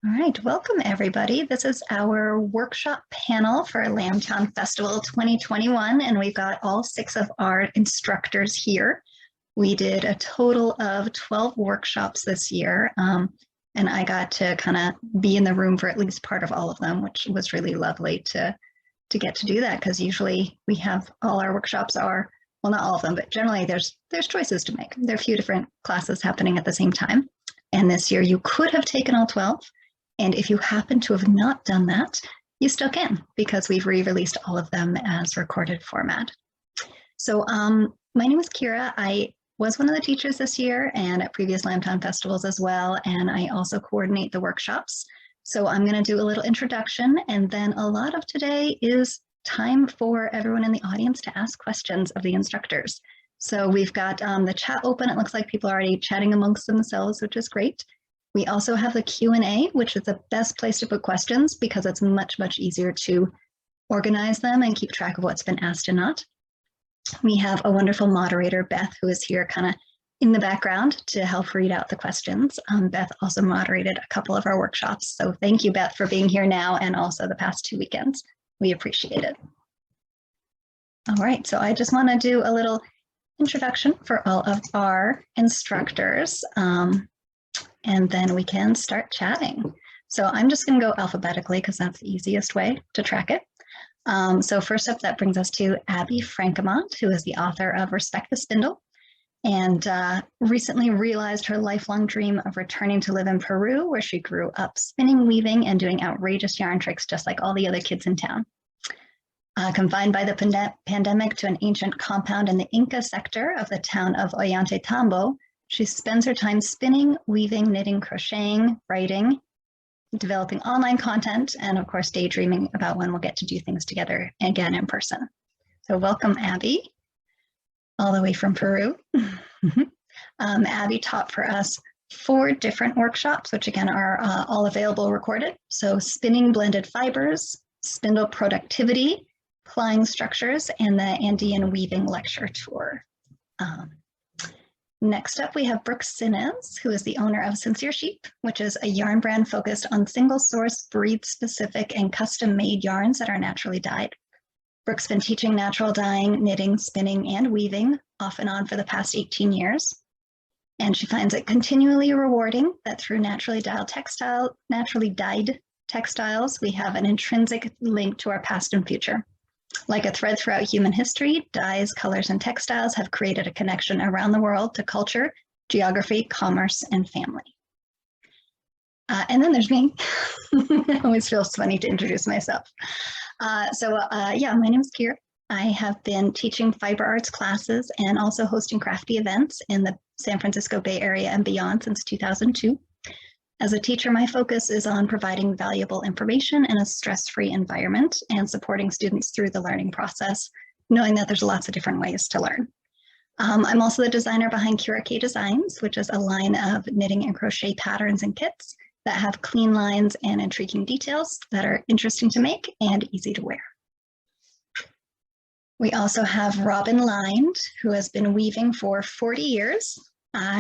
All right, welcome everybody. This is our workshop panel for Lambtown Festival 2021, and we've got all 6 of our instructors here. We did a total of 12 workshops this year, and I got to kind of be in the room for at least part of all of them, which was really lovely to get to do that, because usually we have all our workshops are, well, not all of them, but generally there's choices to make. There are a few different classes happening at the same time, and this year you could have taken all 12. And if you happen to have not done that, you still can, because we've re-released all of them as recorded format. So my name is Kira. I was one of the teachers this year and at previous Lambtown festivals as well, and I also coordinate the workshops. So I'm going to do a little introduction, and then a lot of today is time for everyone in the audience to ask questions of the instructors. So we've got the chat open. It looks like people are already chatting amongst themselves, which is great. We also have the Q&A, which is the best place to put questions because it's much, much easier to organize them and keep track of what's been asked and not. We have a wonderful moderator, Beth, who is here kind of in the background to help read out the questions. Beth also moderated a couple of our workshops. So thank you, Beth, for being here now and also the past 2 weekends. We appreciate it. All right, so I just want to do a little introduction for all of our instructors. And then we can start chatting. So I'm just going to go alphabetically because that's the easiest way to track it. So first up, that brings us to Abby Frankemont, who is the author of Respect the Spindle, and recently realized her lifelong dream of returning to live in Peru, where she grew up spinning, weaving, and doing outrageous yarn tricks just like all the other kids in town. Confined by the pandemic to an ancient compound in the Inca sector of the town of Ollantaytambo, she spends her time spinning, weaving, knitting, crocheting, writing, developing online content, and of course, daydreaming about when we'll get to do things together again in person. So welcome, Abby, all the way from Peru. Abby taught for us 4 different workshops, which again are all available recorded. So spinning blended fibers, spindle productivity, plying structures, and the Andean weaving lecture tour. Next up, we have Brooke Sines, who is the owner of Sincere Sheep, which is a yarn brand focused on single source, breed-specific, and custom-made yarns that are naturally dyed. Brooke's been teaching natural dyeing, knitting, spinning, and weaving off and on for the past 18 years. And she finds it continually rewarding that through naturally dyed textiles, we have an intrinsic link to our past and future. Like a thread throughout human history, dyes, colors, and textiles have created a connection around the world to culture, geography, commerce, and family. And then there's me. It always feels funny to introduce myself. Yeah, my name is Kira. I have been teaching fiber arts classes and also hosting crafty events in the San Francisco Bay Area and beyond since 2002. As a teacher, my focus is on providing valuable information in a stress-free environment and supporting students through the learning process, knowing that there's lots of different ways to learn. I'm also the designer behind Kira K Designs, which is a line of knitting and crochet patterns and kits that have clean lines and intriguing details that are interesting to make and easy to wear. We also have Robin Lind, who has been weaving for 40 years.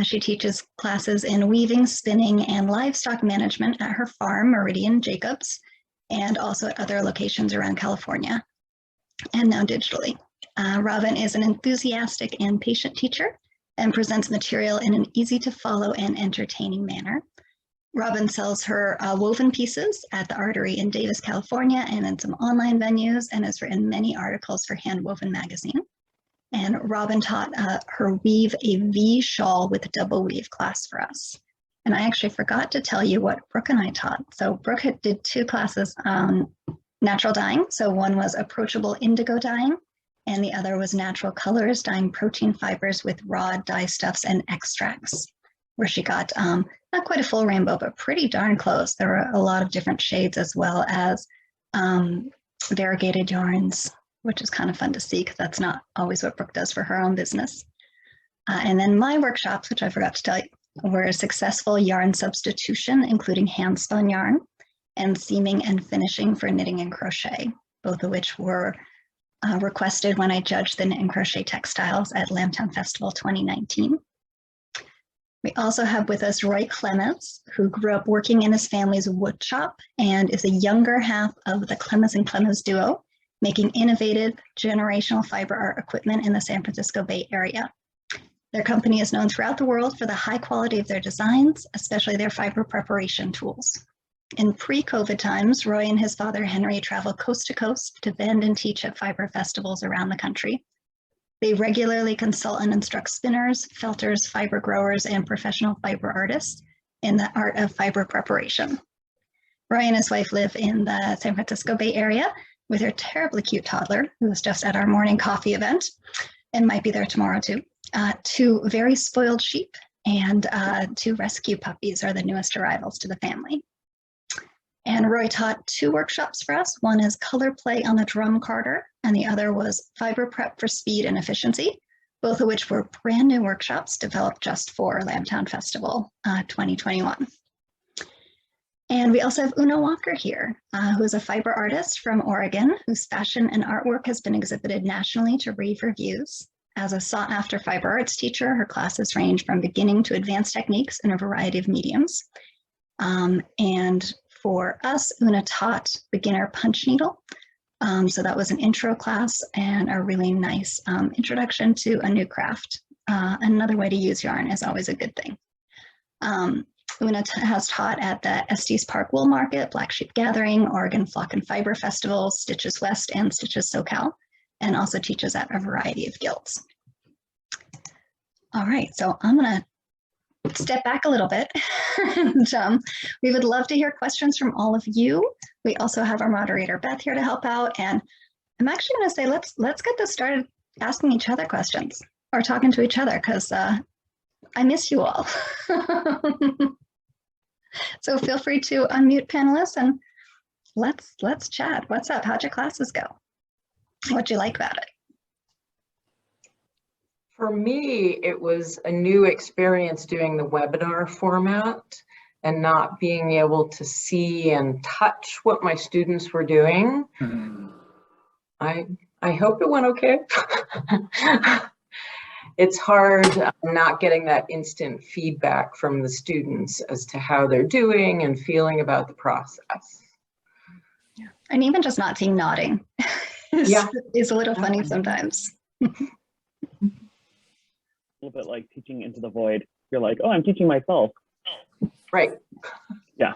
She teaches classes in weaving, spinning, and livestock management at her farm, Meridian Jacobs, and also at other locations around California, and now digitally. Robin is an enthusiastic and patient teacher and presents material in an easy-to-follow and entertaining manner. Robin sells her woven pieces at the Artery in Davis, California, and in some online venues, and has written many articles for Handwoven magazine. And Robin taught her Weave a V Shawl with Double Weave class for us. And I actually forgot to tell you what Brooke and I taught. So Brooke did 2 classes on natural dyeing. So one was approachable indigo dyeing, and the other was natural colors, dyeing protein fibers with raw dye stuffs and extracts, where she got not quite a full rainbow, but pretty darn close. There were a lot of different shades as well as variegated yarns, which is kind of fun to see because that's not always what Brooke does for her own business. And then my workshops, which I forgot to tell you, were successful yarn substitution, including hand spun yarn, and seaming and finishing for knitting and crochet, both of which were requested when I judged the knit and crochet textiles at Lambtown Festival 2019. We also have with us Roy Clements, who grew up working in his family's wood shop and is a younger half of the Clements and Clements duo, making innovative generational fiber art equipment in the San Francisco Bay Area. Their company is known throughout the world for the high quality of their designs, especially their fiber preparation tools. In pre-COVID times, Roy and his father Henry traveled coast to coast to vend and teach at fiber festivals around the country. They regularly consult and instruct spinners, felters, fiber growers, and professional fiber artists in the art of fiber preparation. Roy and his wife live in the San Francisco Bay Area with their terribly cute toddler, who was just at our morning coffee event and might be there tomorrow too. 2 very spoiled sheep and 2 rescue puppies are the newest arrivals to the family. And Roy taught 2 workshops for us. One is color play on the drum carder, and the other was fiber prep for speed and efficiency, both of which were brand new workshops developed just for Lambtown Festival 2021. And we also have Una Walker here, who is a fiber artist from Oregon, whose fashion and artwork has been exhibited nationally to rave reviews. As a sought-after fiber arts teacher, her classes range from beginning to advanced techniques in a variety of mediums. And for us, Una taught beginner punch needle. So that was an intro class and a really nice introduction to a new craft. Another way to use yarn is always a good thing. Una has taught at the Estes Park Wool Market, Black Sheep Gathering, Oregon Flock and Fiber Festival, Stitches West and Stitches SoCal, and also teaches at a variety of guilds. All right, so I'm gonna step back a little bit. And, we would love to hear questions from all of you. We also have our moderator Beth here to help out, and I'm actually going to say let's get this started asking each other questions or talking to each other, because I miss you all. So feel free to unmute, panelists, and let's chat. What's up? How'd your classes go? What'd you like about it? For me, it was a new experience doing the webinar format and not being able to see and touch what my students were doing. I hope it went okay. It's hard not getting that instant feedback from the students as to how they're doing and feeling about the process. Yeah. And even just not seeing nodding is a little funny sometimes. A little bit like teaching into the void. You're like, oh, I'm teaching myself. Right. Yeah.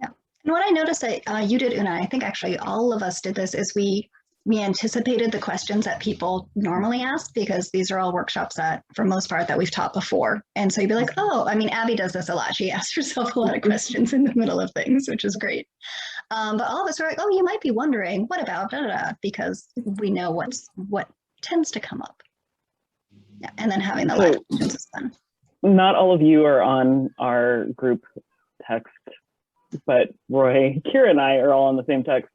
Yeah. And what I noticed that you did, Una, I think actually all of us did this, is we anticipated the questions that people normally ask, because these are all workshops that, for most part, that we've taught before. And so you'd be like, oh, I mean, Abby does this a lot. She asks herself a lot of questions in the middle of things, which is great. But all of us are like, oh, you might be wondering, what about da, da, da, because we know what tends to come up. Yeah, and then having the live questions is fun. Not all of you are on our group text, but Roy, Kira, and I are all on the same text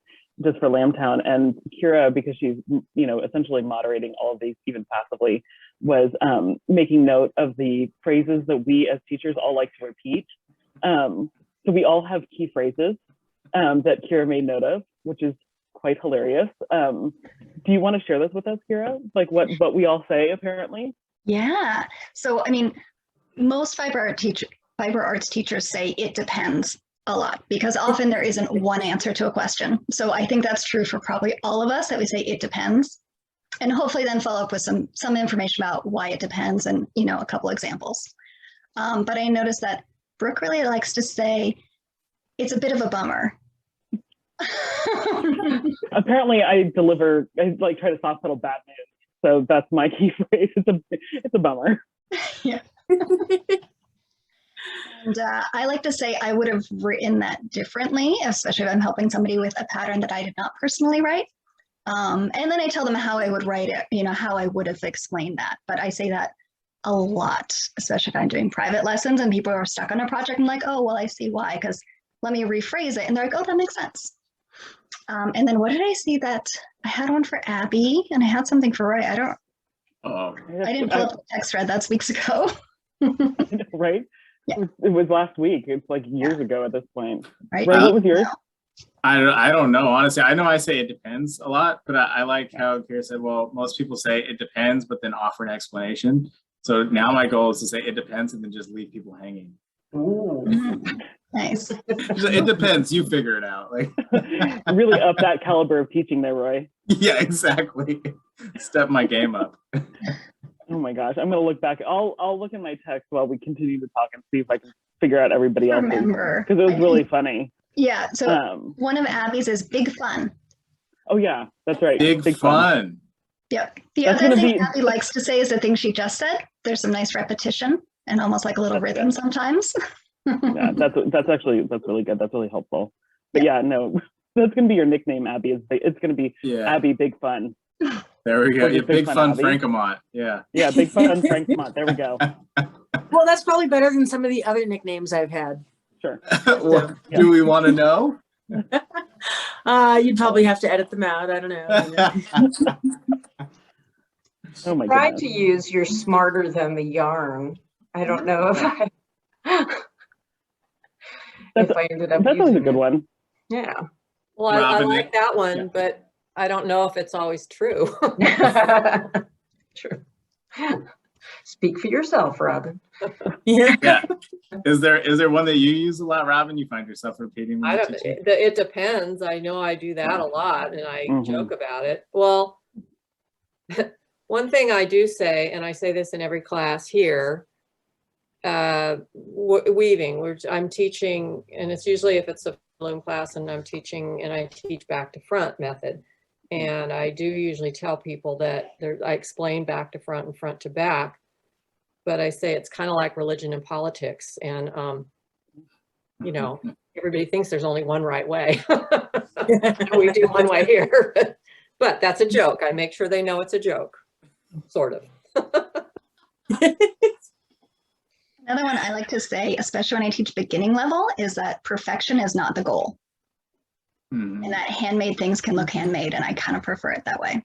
just for Lambtown. And Kira, because she's essentially moderating all of these even passively, was making note of the phrases that we as teachers all like to repeat. So we all have key phrases that Kira made note of, which is quite hilarious. Do you want to share this with us, Kira? Like what we all say, apparently? Yeah. So, I mean, most fiber arts teachers say it depends a lot, because often there isn't one answer to a question. So I think that's true for probably all of us, that we say it depends, and hopefully then follow up with some information about why it depends and, a couple examples. But I noticed that Brooke really likes to say it's a bit of a bummer. Apparently I like try to soft pedal bad news. So that's my key phrase. It's a bummer. Yeah. And I like to say I would have written that differently, especially if I'm helping somebody with a pattern that I did not personally write. And then I tell them how I would write it, how I would have explained that. But I say that a lot, especially if I'm doing private lessons and people are stuck on a project and like, oh, well, I see why, because let me rephrase it. And they're like, oh, that makes sense. And then what did I see that I had one for Abby and I had something for Roy. I didn't pull up the text thread. That's weeks ago. Right? Yeah. It was last week. It's like years ago at this point. Right. Roy, what was yours? I don't know. Honestly, I know I say it depends a lot, but I like how Kira said, well, most people say it depends, but then offer an explanation. So now my goal is to say it depends and then just leave people hanging. Ooh. Nice. It depends. You figure it out. Like Really up that caliber of teaching there, Roy. yeah, exactly. Step my game up. Oh my gosh, I'm gonna look back. I'll look in my text while we continue to talk and see if I can figure out everybody else's, Remember, because it was really funny. yeah. So one of Abby's is big fun. Oh yeah, that's right. Big fun. Yep. The That's other gonna thing be- Abby likes to say is the thing she just said. There's some nice repetition and almost like a little rhythm sometimes. Yeah, that's really good. That's really helpful. But yeah, no, that's gonna be your nickname, Abby. It's gonna be Yeah. Abby Big Fun. There we go. Or just Yeah, big fun Abby. Frankamont. Yeah. Yeah, Big Fun Frankamont. There we go. Well, that's probably better than some of the other nicknames I've had. Sure. What, Yeah. do we want to know? You'd probably have to edit them out. I don't know. Oh my Try goodness. to use "you're smarter than the yarn." I don't know if I ended up That's always a using good it. one. Yeah. Well, I Robin, like that one, yeah. but I don't know if it's always true. True. Speak for yourself, Robin. Yeah. Yeah. Is there one that you use a lot, Robin? You find yourself repeating when I you're don't, teaching? it depends. I know I do that a lot and I Mhm. joke about it. Well, one thing I do say, and I say this in every class here, weaving, I'm teaching, and it's usually if it's a loom class and I'm teaching and I teach back to front method. And I do usually tell people that I explain back to front and front to back, but I say it's kind of like religion and politics. And, you know, everybody thinks there's only one right way. We do one way here, but that's a joke. I make sure they know it's a joke, sort of. Another one I like to say, especially when I teach beginning level, is that perfection is not the goal. Hmm. And that handmade things can look handmade, and I kind of prefer it that way.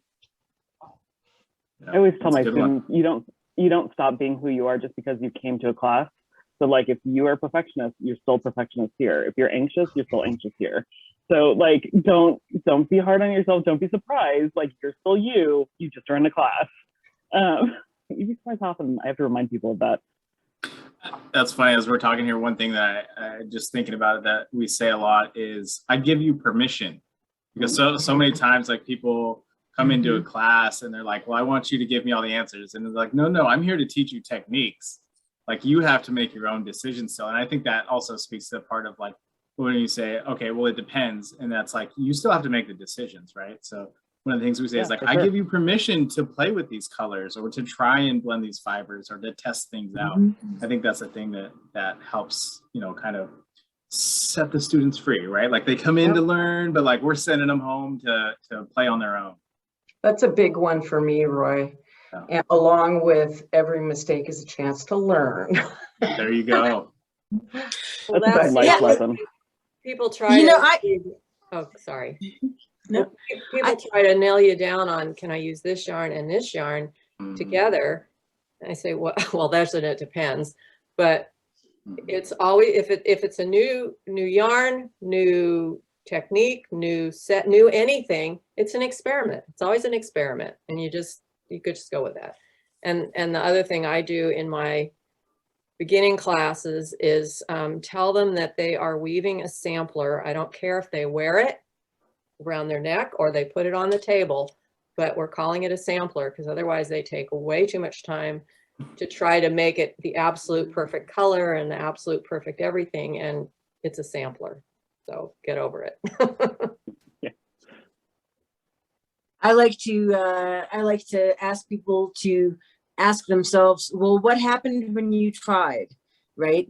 I always tell That's my a good one. students, you don't stop being who you are just because you came to a class. So like if you are a perfectionist, you're still a perfectionist here. If you're anxious, you're still anxious here. So like don't be hard on yourself. Don't be surprised. Like you're still you. You just are in a class. You'd be surprised how often I have to remind people of that. That's funny. As we're talking here, one thing that I just thinking about it that we say a lot is I give you permission, because so many times like people come into a class and they're like, well, I want you to give me all the answers. And they're like, no, I'm here to teach you techniques. Like you have to make your own decisions still. And I think that also speaks to the part of like, when you say, okay, well, it depends. And that's like, you still have to make the decisions, right? So one of the things we say is like, for I sure. give you permission to play with these colors or to try and blend these fibers or to test things out. I think that's a thing that helps, you know, kind of set the students free, right? Like they come in to learn, but like we're sending them home to play on their own. That's a big one for me, Roy. Yeah. And along with every mistake is a chance to learn. There you go. Well, That's a big life yeah. lesson. People try You to, know, oh, sorry. No. People try to nail you down on, can I use this yarn and this yarn Mhm. together? And I say, well, that's it. It depends. But it's always, if it's a new yarn, new technique, new set, new anything, it's an experiment. It's always an experiment. And you could just go with that. And the other thing I do in my beginning classes is tell them that they are weaving a sampler. I don't care if they wear it around their neck or they put it on the table, but we're calling it a sampler because otherwise they take way too much time to try to make it the absolute perfect color and the absolute perfect everything. And it's a sampler. So get over it. I like to ask people to ask themselves, well, what happened when you tried, right?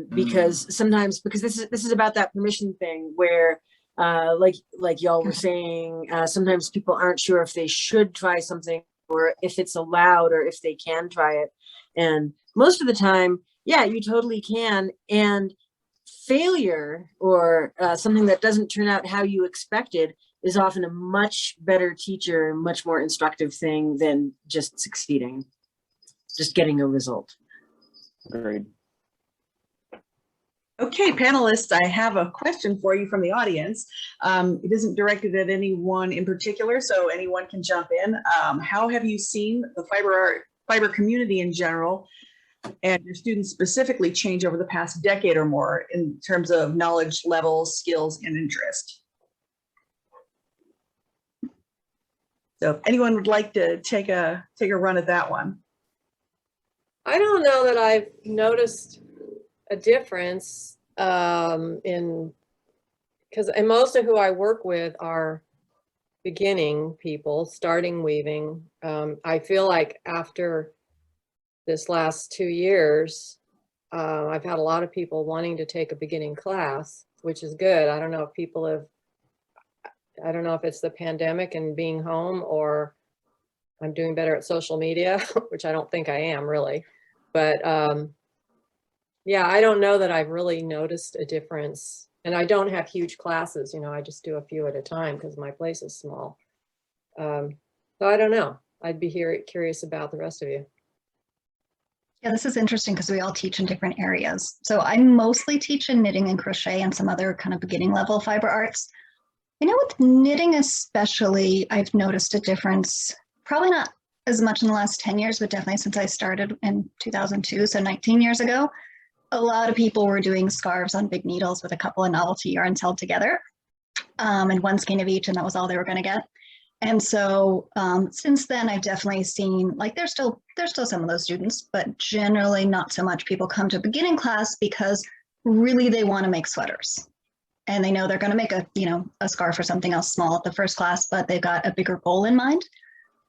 Because sometimes, because this is about that permission thing where, like y'all were saying, sometimes people aren't sure if they should try something or if it's allowed or if they can try it. And most of the time, yeah, you totally can. And failure or something that doesn't turn out how you expected is often a much better teacher, much more instructive thing than just succeeding, just getting a result. Agreed. Okay, panelists, I have a question for you from the audience. It isn't directed at anyone in particular, so anyone can jump in. How have you seen the fiber art fiber community in general and your students specifically change over the past decade or more in terms of knowledge levels, skills, and interest? So if anyone would like to take a run at that one. I don't know that I've noticed a difference because most of who I work with are beginning people, starting weaving. I feel like after this last 2 years, I've had a lot of people wanting to take a beginning class, which is good. I don't know if people have, I don't know if it's the pandemic and being home, or I'm doing better at social media, which I don't think I am really. But yeah, I don't know that I've really noticed a difference. And I don't have huge classes, you know, I just do a few at a time because my place is small. So I don't know. I'd be curious about the rest of you. Yeah, this is interesting because we all teach in different areas. So I mostly teach in knitting and crochet and some other kind of beginning level fiber arts. You know, with knitting especially, I've noticed a difference, probably not as much in the last 10 years, but definitely since I started in 2002, so 19 years ago. A lot of people were doing scarves on big needles with a couple of novelty yarns held together and one skein of each, and that was all they were going to get. And so since then, I've definitely seen, like, there's still some of those students, but generally not so much. People come to beginning class because really they want to make sweaters. And they know they're going to make a scarf or something else small at the first class, but they've got a bigger goal in mind.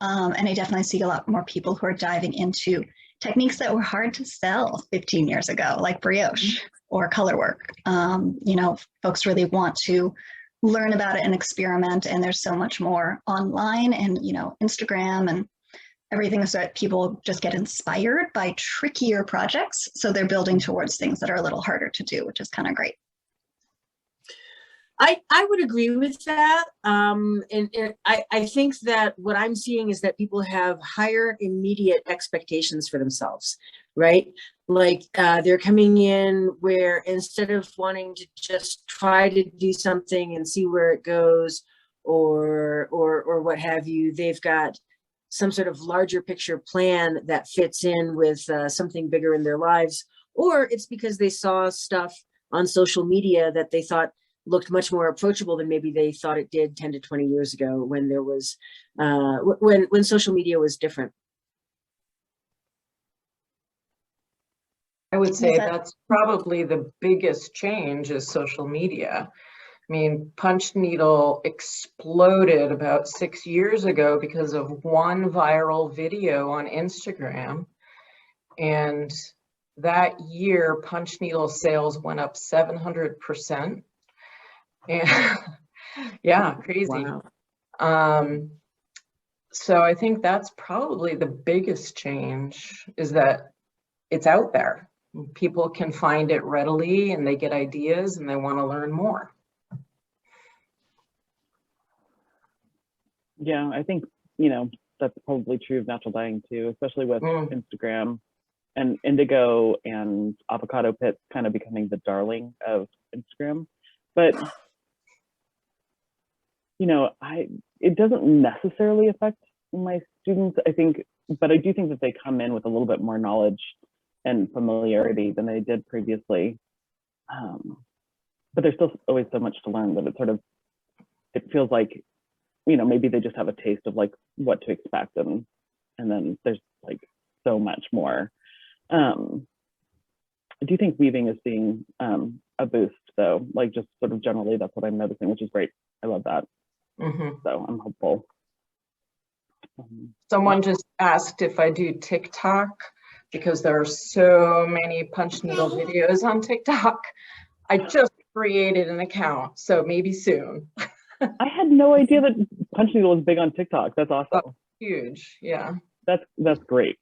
And I definitely see a lot more people who are diving into techniques that were hard to sell 15 years ago, like brioche or color work. You know, folks really want to learn about it and experiment, and there's so much more online and, you know, Instagram and everything, so that people just get inspired by trickier projects. So they're building towards things that are a little harder to do, which is kind of great. I would agree with that. And I think that what I'm seeing is that people have higher immediate expectations for themselves, right? Like they're coming in where instead of wanting to just try to do something and see where it goes or what have you, they've got some sort of larger picture plan that fits in with something bigger in their lives. Or it's because they saw stuff on social media that they thought looked much more approachable than maybe they thought it did 10 to 20 years ago when there was, when social media was different. I would say that's probably the biggest change is social media. I mean, Punch Needle exploded about 6 years ago because of one viral video on Instagram. And that year, Punch Needle sales went up 700%. And yeah, crazy. Wow. So I think that's probably the biggest change, is that it's out there. People can find it readily and they get ideas and they want to learn more. Yeah, I think, you know, that's probably true of natural dyeing too, especially with Instagram and indigo and avocado pits kind of becoming the darling of Instagram. But you know, it doesn't necessarily affect my students, I think, but I do think that they come in with a little bit more knowledge and familiarity than they did previously. But there's still always so much to learn that it feels like, you know, maybe they just have a taste of like what to expect, and then there's like so much more. I do think weaving is seeing a boost though, like just sort of generally, that's what I'm noticing, which is great. I love that. So I'm hopeful. Someone just asked if I do TikTok, because there are so many Punch Needle videos on TikTok. I just created an account, so maybe soon. I had no idea that Punch Needle was big on TikTok. That's awesome. Oh, huge, yeah. That's great.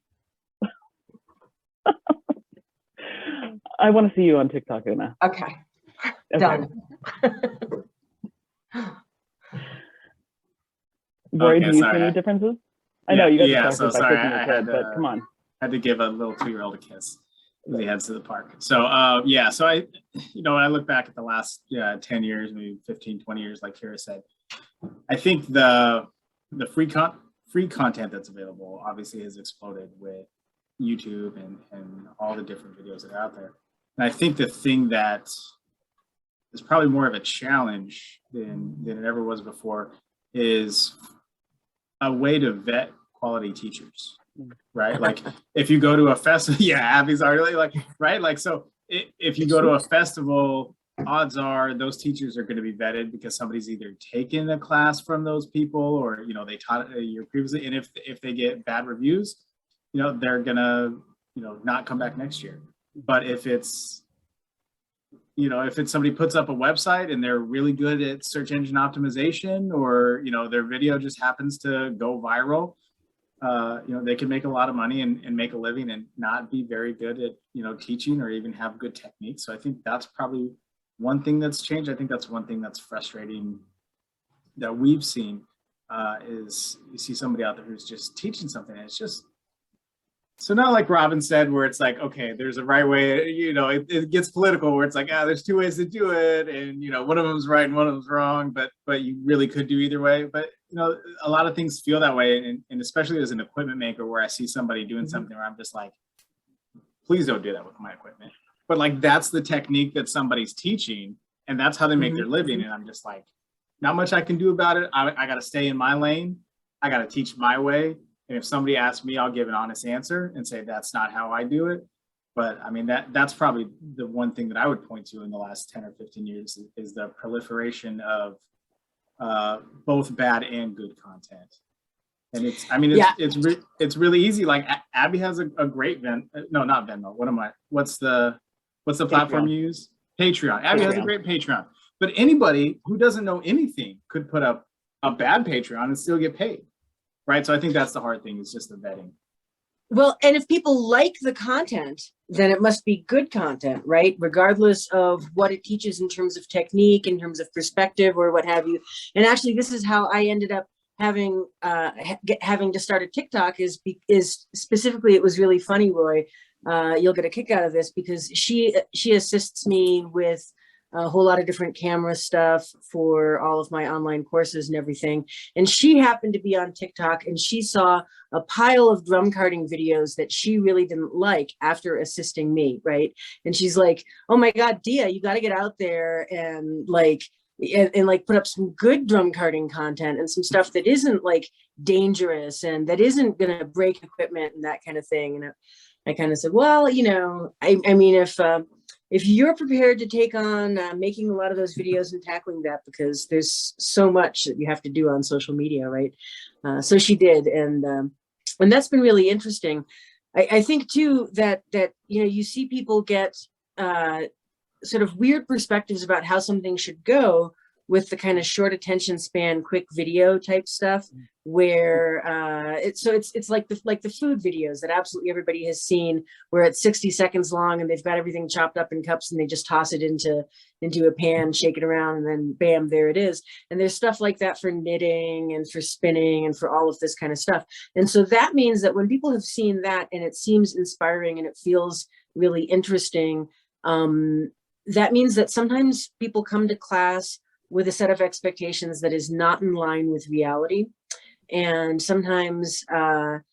I want to see you on TikTok, Una. Okay. Done. Roy, do you see any differences? I know you got distracted by kicking your kid, but come on. I had to give a little 2-year-old a kiss as he heads to the park. So yeah, so I, you know, when I look back at the last 10 years, maybe 15, 20 years, like Kira said, I think the free free content that's available obviously has exploded with YouTube and all the different videos that are out there. And I think the thing that is probably more of a challenge than it ever was before is a way to vet quality teachers, right? Like if you go to a festival, yeah, Abby's already like, right? Like, so if you go to a festival, odds are those teachers are going to be vetted because somebody's either taken a class from those people or, you know, they taught a year previously. And if they get bad reviews, you know, they're going to, you know, not come back next year. But if it's, you know, if it's somebody puts up a website and they're really good at search engine optimization, or, you know, their video just happens to go viral, you know, they can make a lot of money and make a living and not be very good at, you know, teaching or even have good techniques. So I think that's probably one thing that's changed. I think that's one thing that's frustrating that we've seen is you see somebody out there who's just teaching something and it's just, so not like Robin said, where it's like, okay, there's a right way, you know, it gets political where it's like, there's two ways to do it. And, you know, one of them's right and one of them's wrong, but you really could do either way. But, you know, a lot of things feel that way. And especially as an equipment maker where I see somebody doing something where I'm just like, please don't do that with my equipment. But like, that's the technique that somebody's teaching and that's how they make their living. And I'm just like, not much I can do about it. I got to stay in my lane. I got to teach my way. And if somebody asks me, I'll give an honest answer and say, that's not how I do it. But I mean, that's probably the one thing that I would point to in the last 10 or 15 years is the proliferation of both bad and good content. And it's, I mean, it's really easy. Like Abby has a great what's the platform you use? Patreon. Abby has a great Patreon. But anybody who doesn't know anything could put up a bad Patreon and still get paid. Right. So I think that's the hard thing is just the vetting. Well, and if people like the content, then it must be good content, right? Regardless of what it teaches in terms of technique, in terms of perspective or what have you. And actually, this is how I ended up having to start a TikTok is specifically, it was really funny, Roy. You'll get a kick out of this because she assists me with a whole lot of different camera stuff for all of my online courses and everything. And she happened to be on TikTok and she saw a pile of drum carting videos that she really didn't like after assisting me, right? And she's like, oh my God, Dia, you got to get out there and like put up some good drum carting content and some stuff that isn't like dangerous and that isn't going to break equipment and that kind of thing. And I kind of said, well, you know, I mean, if you're prepared to take on making a lot of those videos and tackling that, because there's so much that you have to do on social media, right? So she did, and that's been really interesting. I think too that you know, you see people get sort of weird perspectives about how something should go with the kind of short attention span, quick video type stuff, where it's like the food videos that absolutely everybody has seen, where it's 60 seconds long and they've got everything chopped up in cups and they just toss it into a pan, shake it around, and then bam, there it is. And there's stuff like that for knitting and for spinning and for all of this kind of stuff. And so that means that when people have seen that and it seems inspiring and it feels really interesting, that memes that sometimes people come to class with a set of expectations that is not in line with reality. And sometimes that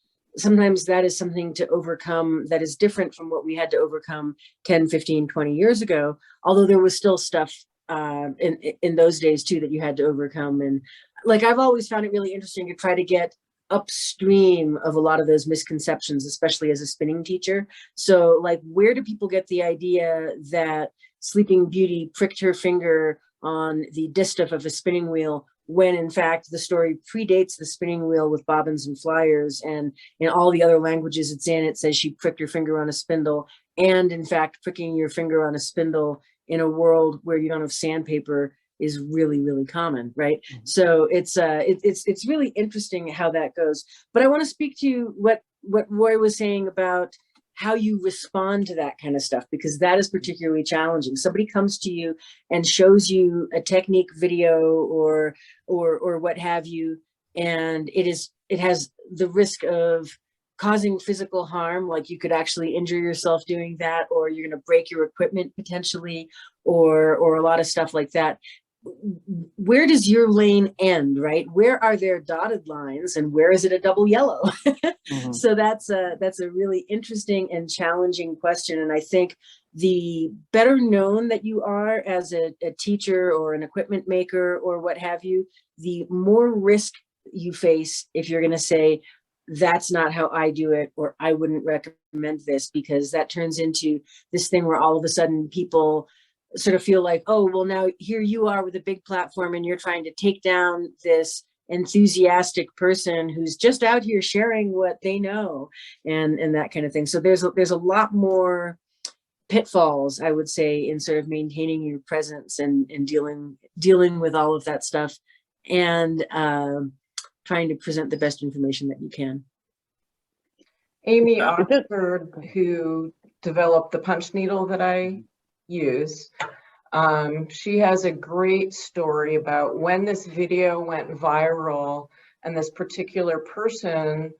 is something to overcome that is different from what we had to overcome 10, 15, 20 years ago, although there was still stuff in those days too that you had to overcome. And like, I've always found it really interesting to try to get upstream of a lot of those misconceptions, especially as a spinning teacher. So like, where do people get the idea that Sleeping Beauty pricked her finger on the distaff of a spinning wheel, when in fact the story predates the spinning wheel with bobbins and flyers, and in all the other languages it's in, it says she pricked her finger on a spindle. And in fact, pricking your finger on a spindle in a world where you don't have sandpaper is really, really common, right? Mm-hmm. So it's really interesting how that goes. But I want to speak to what Roy was saying about how you respond to that kind of stuff, because that is particularly challenging. Somebody comes to you and shows you a technique video or what have you, and it has the risk of causing physical harm, like you could actually injure yourself doing that, or you're going to break your equipment potentially, or a lot of stuff like that. where does your lane end, right? Where are there dotted lines and where is it a double yellow? So that's a really interesting and challenging question. And I think the better known that you are as a teacher or an equipment maker or what have you, the more risk you face if you're going to say, that's not how I do it, or I wouldn't recommend this, because that turns into this thing where all of a sudden people sort of feel like, oh, well, now here you are with a big platform and you're trying to take down this enthusiastic person who's just out here sharing what they know and that kind of thing. So there's a lot more pitfalls, I would say, in sort of maintaining your presence and dealing with all of that stuff and trying to present the best information that you can. Amy Oxford, who developed the punch needle that I use, she has a great story about when this video went viral and this particular person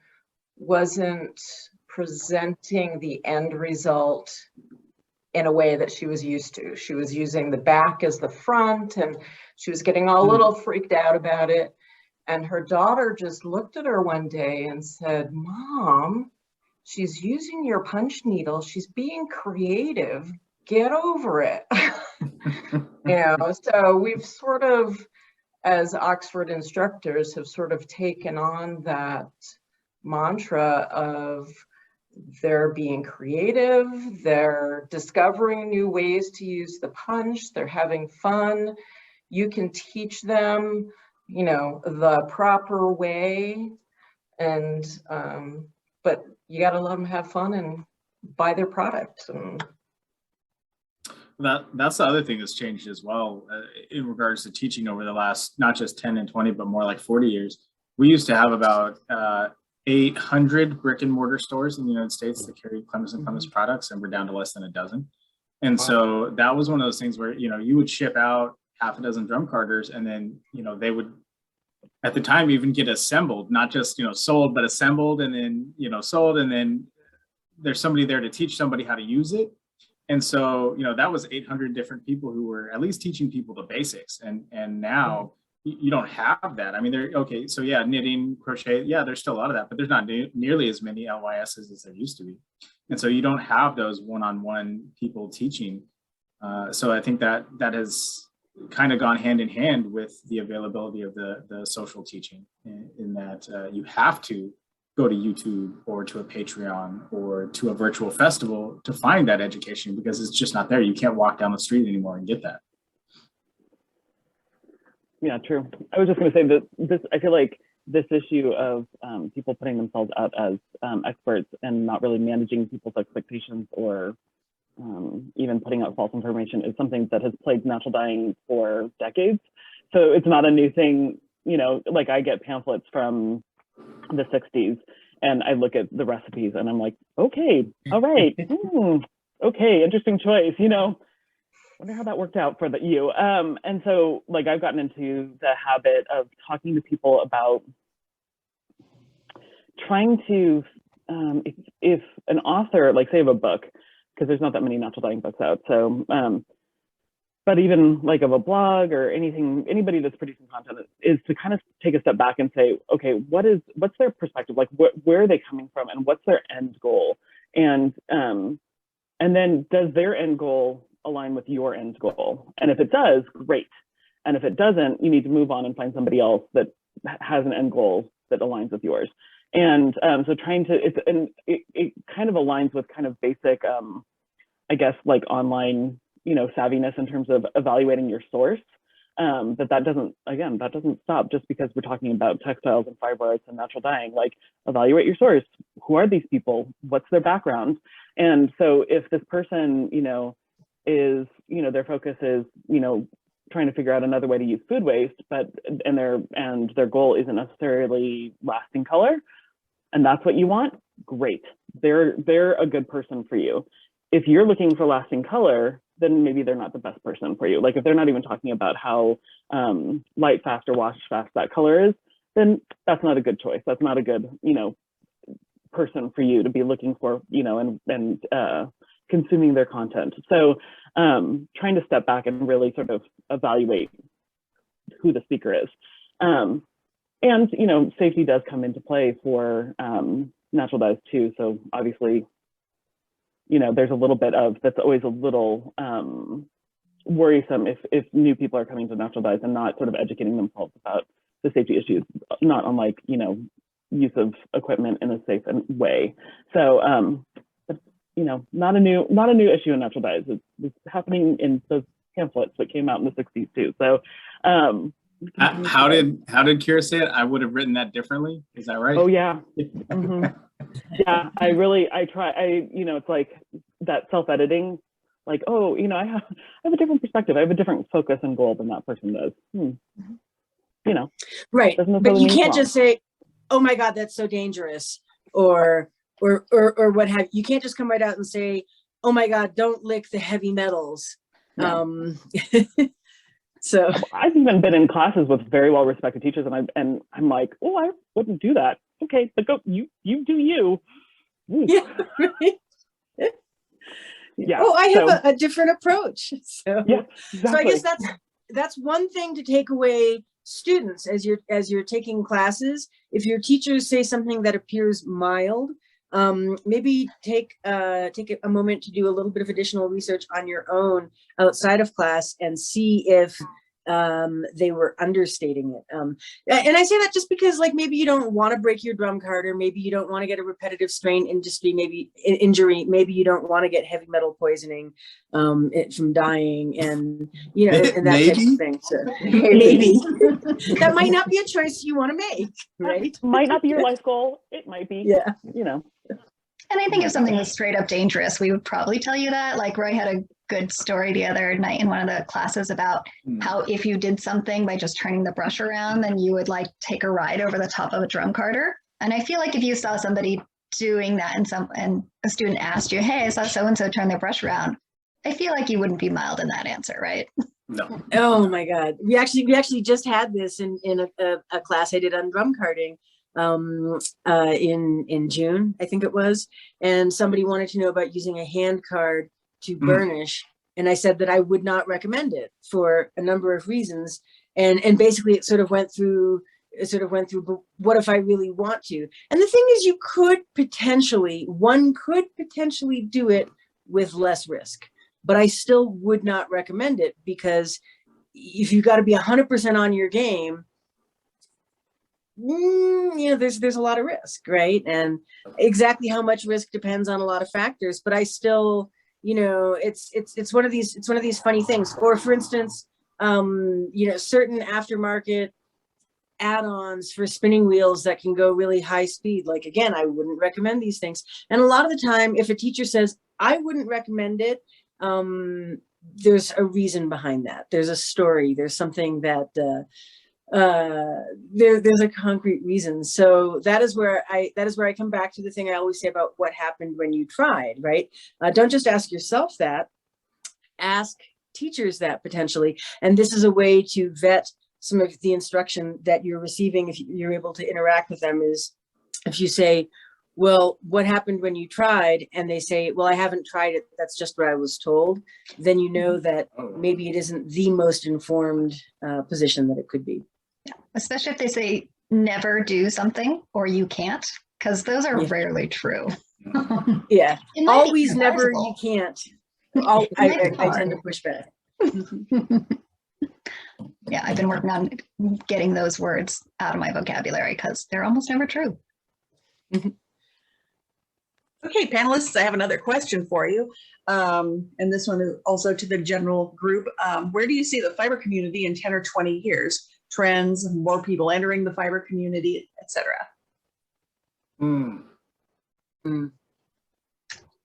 wasn't presenting the end result in a way that she was used to. She was using the back as the front and she was getting all a little freaked out about it. And her daughter just looked at her one day and said, "Mom, she's using your punch needle. She's being creative. Get over it." So we've sort of, as Oxford instructors, have sort of taken on that mantra of they're being creative, they're discovering new ways to use the punch, they're having fun. You can teach them, the proper way, and but you got to let them have fun and buy their product. That's the other thing that's changed as well in regards to teaching over the last, not just 10 and 20, but more like 40 years. We used to have about 800 brick and mortar stores in the United States that carried Clements and Clements products, and we're down to less than a dozen. And so that was one of those things where, you would ship out half a dozen drum carters, and then, they would, at the time, even get assembled, not just, sold, but assembled, and then, sold, and then there's somebody there to teach somebody how to use it. And so, that was 800 different people who were at least teaching people the basics. And now you don't have that. I mean, okay, so yeah, knitting, crochet, yeah, there's still a lot of that, but there's not nearly as many LYSs as there used to be. And so you don't have those one-on-one people teaching. So I think that has kind of gone hand in hand with the availability of the social teaching in that you have to go to YouTube or to a Patreon or to a virtual festival to find that education, because it's just not there. You can't walk down the street anymore and get that. Yeah, true. I was just going to say that I feel like this issue of people putting themselves out as experts and not really managing people's expectations or even putting out false information is something that has plagued natural dyeing for decades. So it's not a new thing. Like I get pamphlets from the 60s and I look at the recipes and I'm like, okay, all right, okay, interesting choice. Wonder how that worked out for you. And so like I've gotten into the habit of talking to people about trying to, if an author, like say of a book, because there's not that many natural dyeing books out. So, but even like of a blog or anybody that's producing content is to kind of take a step back and say, okay, what's their perspective? Like where are they coming from and what's their end goal? And then does their end goal align with your end goal? And if it does, great. And if it doesn't, you need to move on and find somebody else that has an end goal that aligns with yours. And so trying to, it kind of aligns with kind of basic, I guess, like online, savviness in terms of evaluating your source. That doesn't stop just because we're talking about textiles and fiber arts and natural dyeing. Like, evaluate your source. Who are these people? What's their background? And so if this person, is, their focus is, trying to figure out another way to use food waste, and their goal isn't necessarily lasting color, and that's what you want, great. They're a good person for you. If you're looking for lasting color, then maybe they're not the best person for you. Like if they're not even talking about how light fast or wash fast that color is, then that's not a good choice. That's not a good, person for you to be looking for, and consuming their content. So trying to step back and really sort of evaluate who the speaker is. And, you know, safety does come into play for natural dyes too. So obviously, you know, there's a little bit of, that's always a little worrisome if new people are coming to natural dyes and not sort of educating themselves about the safety issues, not unlike, you know, use of equipment in a safe way. So, you know, not a new issue in natural dyes. It's happening in those pamphlets that came out in the 60s too. So, how did Kira say it? I would have written that differently. Is that right? Oh yeah. Mm-hmm. Yeah, you know, it's like that self-editing, like, oh, you know, I have a different perspective. I have a different focus and goal than that person does. You know. Right. But you can't just say, oh my God, that's so dangerous, or what have you. Can't just come right out and say, oh my God, don't lick the heavy metals. Yeah. So I've even been in classes with very well respected teachers, and I'm like, oh, I wouldn't do that. Okay, but go, you do you. Yeah. Right. Yeah. Oh, I have a different approach. So yeah, exactly. So I guess that's one thing to take away, students, as you're taking classes. If your teachers say something that appears mild, maybe take a moment to do a little bit of additional research on your own outside of class and see if they were understating it. And I say that just because, like, maybe you don't want to break your drum card, or maybe you don't want to get a repetitive strain injury, maybe you don't want to get heavy metal poisoning from dying, and you know, and that type of thing. So maybe that might not be a choice you want to make, right? Might not be your life goal. It might be. Yeah. You know. And I think if something was straight up dangerous, we would probably tell you that. Like Roy had a good story the other night in one of the classes about how if you did something by just turning the brush around, then you would like take a ride over the top of a drum carter. And I feel like if you saw somebody doing that and a student asked you, hey, I saw so-and-so turn their brush around, I feel like you wouldn't be mild in that answer, right? No. Oh my God. We actually just had this in a class I did on drum carding in June, I think it was, and somebody wanted to know about using a hand card to burnish, and I said that I would not recommend it for a number of reasons, and basically it sort of went through, but what if I really want to? And the thing is, one could potentially do it with less risk, but I still would not recommend it, because if you got to be 100% on your game, you know, there's a lot of risk, right? And exactly how much risk depends on a lot of factors, but I still, you know, it's one of these funny things. Or for instance, you know, certain aftermarket add-ons for spinning wheels that can go really high speed. Like, again, I wouldn't recommend these things. And a lot of the time, if a teacher says, I wouldn't recommend it, there's a reason behind that. There's a story. There's something that, there's a concrete reason. So that is where I come back to the thing I always say about what happened when you tried, right? Don't just ask yourself that, ask teachers that potentially. And this is a way to vet some of the instruction that you're receiving if you're able to interact with them. Is if you say, well, what happened when you tried? And they say, well, I haven't tried it, that's just what I was told. Then you know that maybe it isn't the most informed position that it could be. Yeah, especially if they say never do something or you can't, because those are rarely true. Yeah, always, never, you can't. I tend to push back. Yeah, I've been working on getting those words out of my vocabulary because they're almost never true. Okay, panelists, I have another question for you. And this one is also to the general group. Where do you see the fiber community in 10 or 20 years? Trends, more people entering the fiber community, etc. I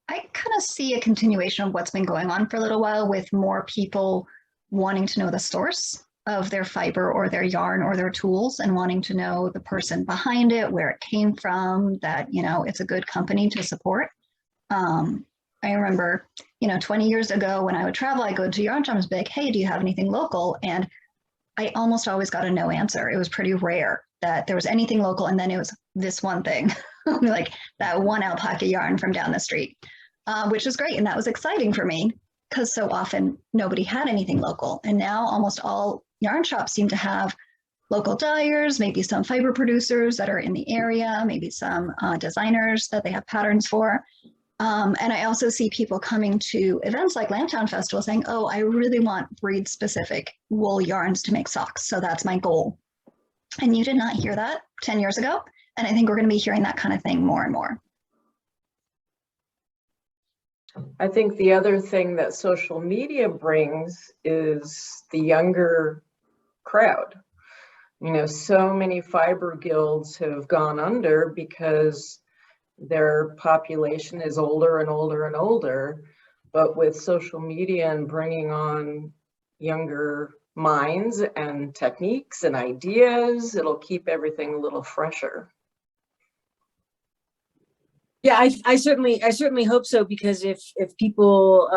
kind of see a continuation of what's been going on for a little while, with more people wanting to know the source of their fiber or their yarn or their tools, and wanting to know the person behind it, where it came from, that, you know, it's a good company to support. I remember, you know, 20 years ago when I would travel, I go to yarn shops and be like, hey, do you have anything local? And I almost always got a no answer. It was pretty rare that there was anything local, and then it was this one thing, like that one alpaca yarn from down the street, which was great. And that was exciting for me, because so often nobody had anything local. And now almost all yarn shops seem to have local dyers, maybe some fiber producers that are in the area, maybe some designers that they have patterns for. And I also see people coming to events like Lambtown Festival saying, oh, I really want breed specific wool yarns to make socks. So that's my goal. And you did not hear that 10 years ago. And I think we're going to be hearing that kind of thing more and more. I think the other thing that social media brings is the younger crowd. You know, so many fiber guilds have gone under because their population is older and older and older. But with social media and bringing on younger minds and techniques and ideas, it'll keep everything a little fresher. Yeah, I certainly hope so, because if people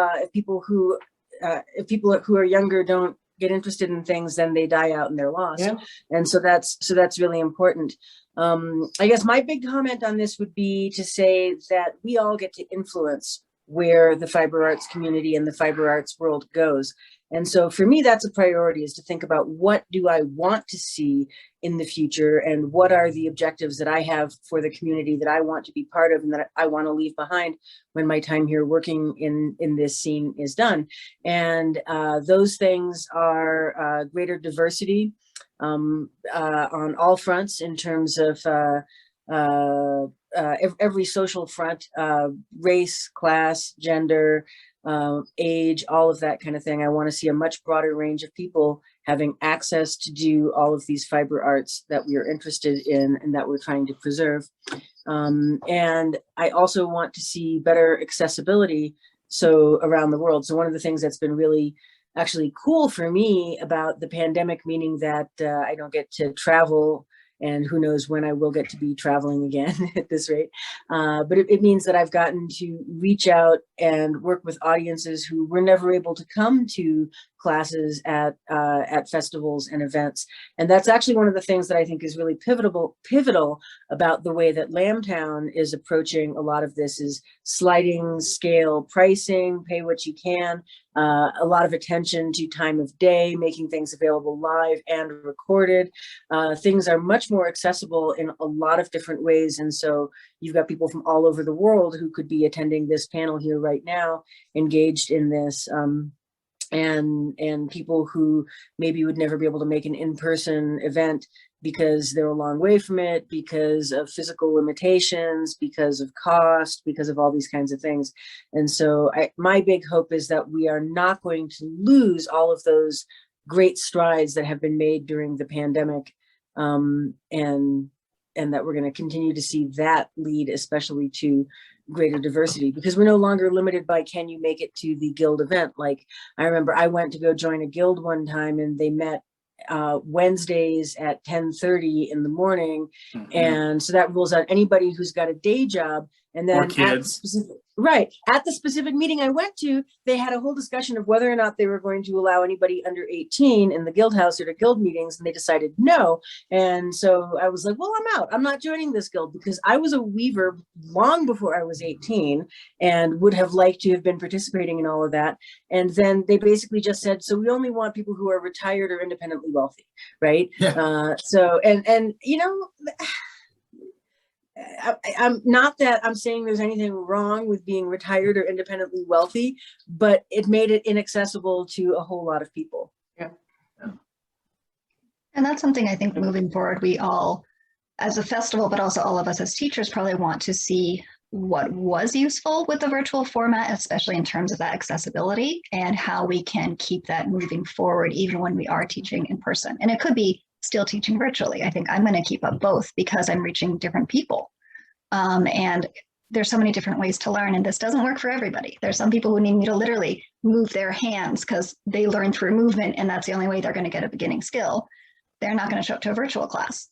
who are younger don't get interested in things, then they die out and they're lost. Yeah. And so that's really important. I guess my big comment on this would be to say that we all get to influence where the fiber arts community and the fiber arts world goes. And so for me, that's a priority, is to think about what do I want to see in the future, and what are the objectives that I have for the community that I want to be part of and that I want to leave behind when my time here working in this scene is done. And those things are greater diversity on all fronts, in terms of every social front, race, class, gender, age, all of that kind of thing. I want to see a much broader range of people having access to do all of these fiber arts that we are interested in and that we're trying to preserve. And I also want to see better accessibility around the world. So one of the things that's been really actually cool for me about the pandemic, meaning that I don't get to travel, and who knows when I will get to be traveling again at this rate. But it means that I've gotten to reach out and work with audiences who were never able to come to classes at festivals and events. And that's actually one of the things that I think is really pivotal about the way that Lambtown is approaching a lot of this, is sliding scale pricing, pay what you can, a lot of attention to time of day, making things available live and recorded. Things are much more accessible in a lot of different ways. And so you've got people from all over the world who could be attending this panel here right now, engaged in this, and people who maybe would never be able to make an in-person event because they're a long way from it, because of physical limitations, because of cost, because of all these kinds of things. And so my big hope is that we are not going to lose all of those great strides that have been made during the pandemic, and that we're going to continue to see that lead, especially to greater diversity, because we're no longer limited by, can you make it to the guild event? Like, I remember I went to go join a guild one time, and they met Wednesdays at 10:30 in the morning. Mm-hmm. And so that rules out anybody who's got a day job. And then at the specific meeting I went to, they had a whole discussion of whether or not they were going to allow anybody under 18 in the guild house or to guild meetings, and they decided no. And so I was like, well, I'm out. I'm not joining this guild, because I was a weaver long before I was 18 and would have liked to have been participating in all of that. And then they basically just said, so we only want people who are retired or independently wealthy, right? Yeah. And you know, I'm not that I'm saying there's anything wrong with being retired or independently wealthy, but it made it inaccessible to a whole lot of people. Yeah. And that's something I think moving forward, we all, as a festival, but also all of us as teachers, probably want to see what was useful with the virtual format, especially in terms of that accessibility, and how we can keep that moving forward, even when we are teaching in person. And it could be still teaching virtually. I think I'm going to keep up both, because I'm reaching different people. And there's so many different ways to learn, and this doesn't work for everybody. There's some people who need me to literally move their hands because they learn through movement, and that's the only way they're going to get a beginning skill. They're not going to show up to a virtual class.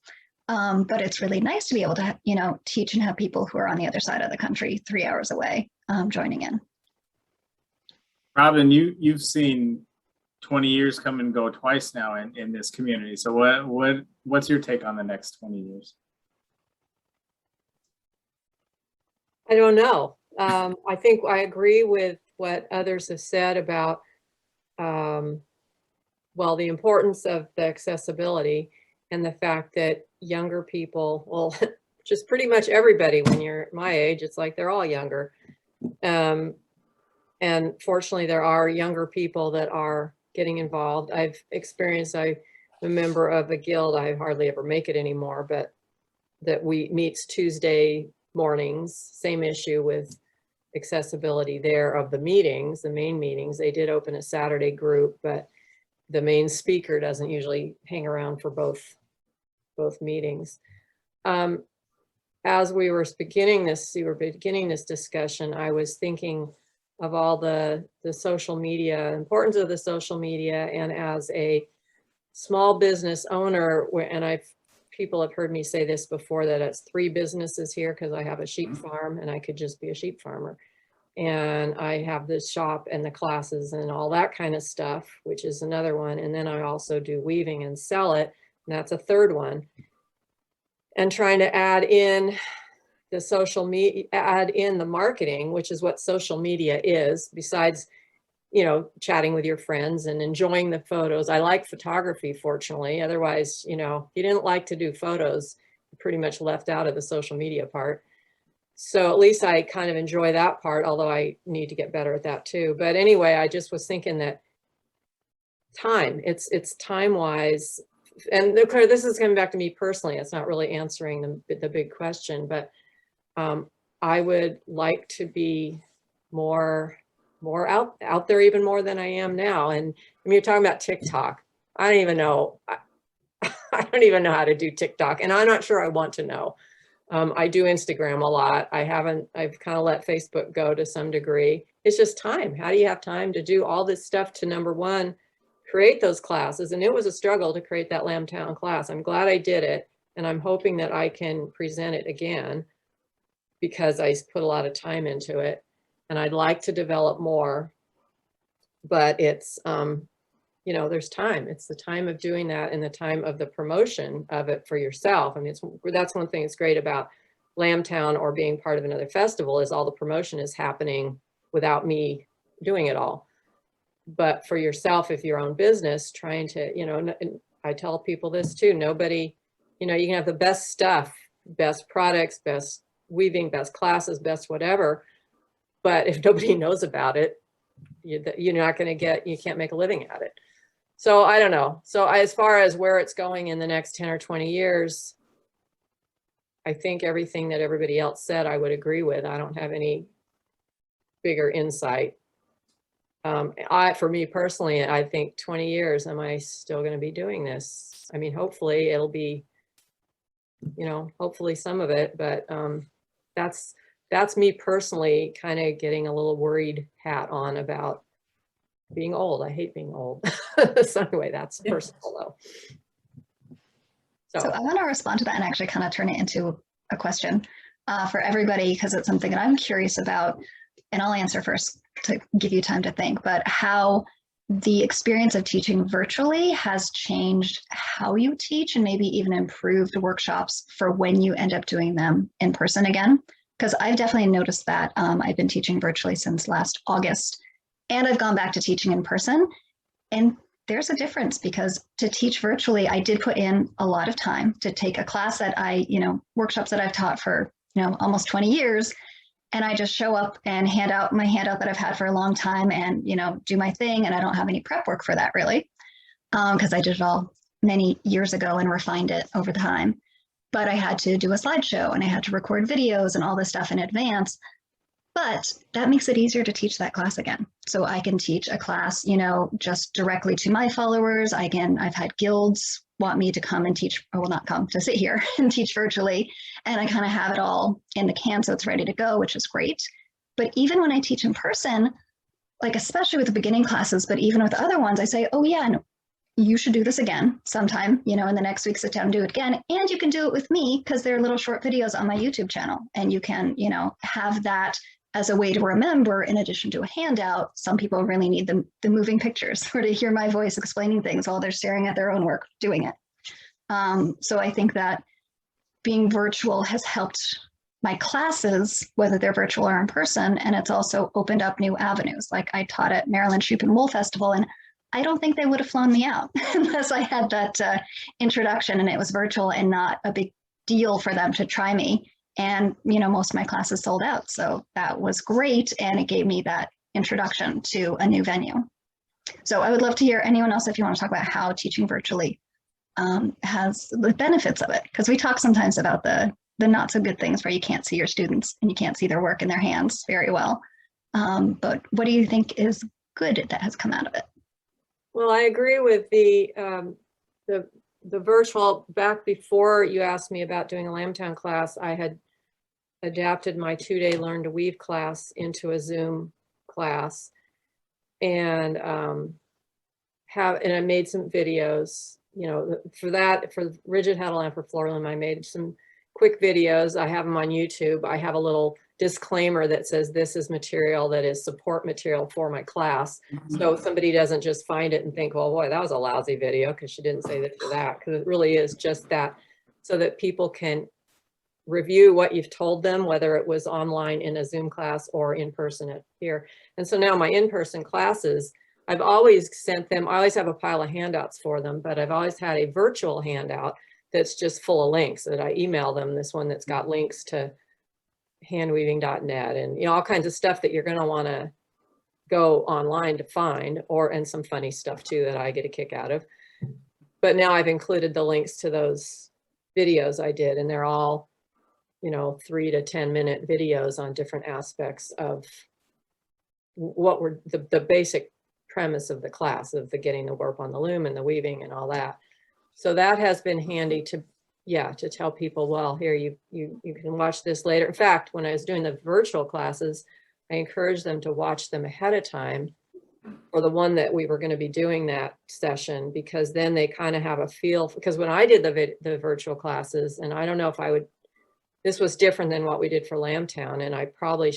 But it's really nice to be able to, teach and have people who are on the other side of the country, 3 hours away, joining in. Robin, you've seen 20 years come and go twice now in this community. So what's your take on the next 20 years? I don't know. I think I agree with what others have said about well, the importance of the accessibility and the fact that younger people, well, just pretty much everybody, when you're my age, it's like they're all younger. And fortunately, there are younger people that are getting involved. I've experienced, I'm a member of a guild, I hardly ever make it anymore, but that we meets Tuesday mornings, same issue with accessibility there of the meetings, the main meetings. They did open a Saturday group, but the main speaker doesn't usually hang around for both meetings. As we were beginning this discussion, I was thinking of all the social media, importance of the social media, and as a small business owner, and people have heard me say this before, that it's 3 businesses here because I have a sheep farm and I could just be a sheep farmer. And I have this shop and the classes and all that kind of stuff, which is another one. And then I also do weaving and sell it. And that's a 3rd one. And trying to add in the social media, add in the marketing, which is what social media is, besides, you know, chatting with your friends and enjoying the photos. I like photography, fortunately. Otherwise, you know, if you didn't like to do photos, you're pretty much left out of the social media part. So at least I kind of enjoy that part, although I need to get better at that too. But anyway, I just was thinking that time, it's time-wise, and this is coming back to me personally. It's not really answering the big question, but I would like to be more out there, even more than I am now. And I mean, you're talking about TikTok. I don't even know. I don't even know how to do TikTok, and I'm not sure I want to know. I do Instagram a lot. I've kind of let Facebook go to some degree. It's just time. How do you have time to do all this stuff to, number one, create those classes? And it was a struggle to create that Lambtown class. I'm glad I did it. And I'm hoping that I can present it again because I put a lot of time into it. And I'd like to develop more, but it's, you know, there's time. It's the time of doing that and the time of the promotion of it for yourself. I mean, that's one thing that's great about Lambtown or being part of another festival, is all the promotion is happening without me doing it all. But for yourself, if your own business, trying to, you know, and I tell people this too, nobody, you know, you can have the best stuff, best products, best weaving, best classes, best whatever. But if nobody knows about it, you're not going to get, you can't make a living at it. So I don't know. So as far as where it's going in the next 10 or 20 years, I think everything that everybody else said, I would agree with. I don't have any bigger insight. For me personally, I think 20 years, am I still going to be doing this? I mean, hopefully it'll be, you know, hopefully some of it, but that's me personally kind of getting a little worried hat on about being old. I hate being old. So anyway, that's personal though. So I want to respond to that and actually kind of turn it into a question for everybody, because it's something that I'm curious about, and I'll answer first to give you time to think, but how the experience of teaching virtually has changed how you teach and maybe even improved workshops for when you end up doing them in person again. Because I've definitely noticed that. I've been teaching virtually since last August, and I've gone back to teaching in person. And there's a difference, because to teach virtually, I did put in a lot of time to take a class that workshops that I've taught for, almost 20 years. And I just show up and hand out my handout that I've had for a long time and, do my thing. And I don't have any prep work for that really, because I did it all many years ago and refined it over time. But I had to do a slideshow and I had to record videos and all this stuff in advance. But that makes it easier to teach that class again. So I can teach a class, just directly to my followers. I've had guilds want me to come and teach, or will not come, to sit here and teach virtually. And I kind of have it all in the can, so it's ready to go, which is great. But even when I teach in person, like especially with the beginning classes, but even with other ones, I say, oh yeah, no, you should do this again sometime, in the next week, sit down and do it again. And you can do it with me, because there are little short videos on my YouTube channel. And you can, have that as a way to remember, in addition to a handout. Some people really need the moving pictures, or to hear my voice explaining things while they're staring at their own work doing it. So I think that being virtual has helped my classes, whether they're virtual or in person, and it's also opened up new avenues. Like I taught at Maryland Sheep and Wool Festival, and I don't think they would have flown me out unless I had that introduction and it was virtual and not a big deal for them to try me. And, most of my classes sold out. So that was great. And it gave me that introduction to a new venue. So I would love to hear anyone else if you want to talk about how teaching virtually has the benefits of it. Because we talk sometimes about the not so good things where you can't see your students and you can't see their work in their hands very well. But what do you think is good that has come out of it? Well, I agree with the virtual. Back before you asked me about doing a Lambtown class, I had adapted my 2-day Learn to Weave class into a Zoom class, and I made some videos. For Rigid Huddle and for Floor Loom, I made some quick videos. I have them on YouTube. I have a little disclaimer that says this is material that is support material for my class. So somebody doesn't just find it and think, well, boy, that was a lousy video because she didn't say this or that, because it really is just that, so that people can review what you've told them, whether it was online in a Zoom class or in person here. And so now my in-person classes, I've always sent them, I always have a pile of handouts for them, but I've always had a virtual handout that's just full of links that I email them, this one that's got links to handweaving.net and all kinds of stuff that you're going to want to go online to find, and some funny stuff too that I get a kick out of. But now I've included the links to those videos I did, and they're all 3 to 10 minute videos on different aspects of what were the basic premise of the class, of the getting the warp on the loom and the weaving and all that. So that has been handy to tell people, well, here, you can watch this later. In fact, when I was doing the virtual classes, I encouraged them to watch them ahead of time for the one that we were going to be doing that session, because then they kind of have a feel. Because when I did the virtual classes, and I don't know if I would, this was different than what we did for Lambtown, and I probably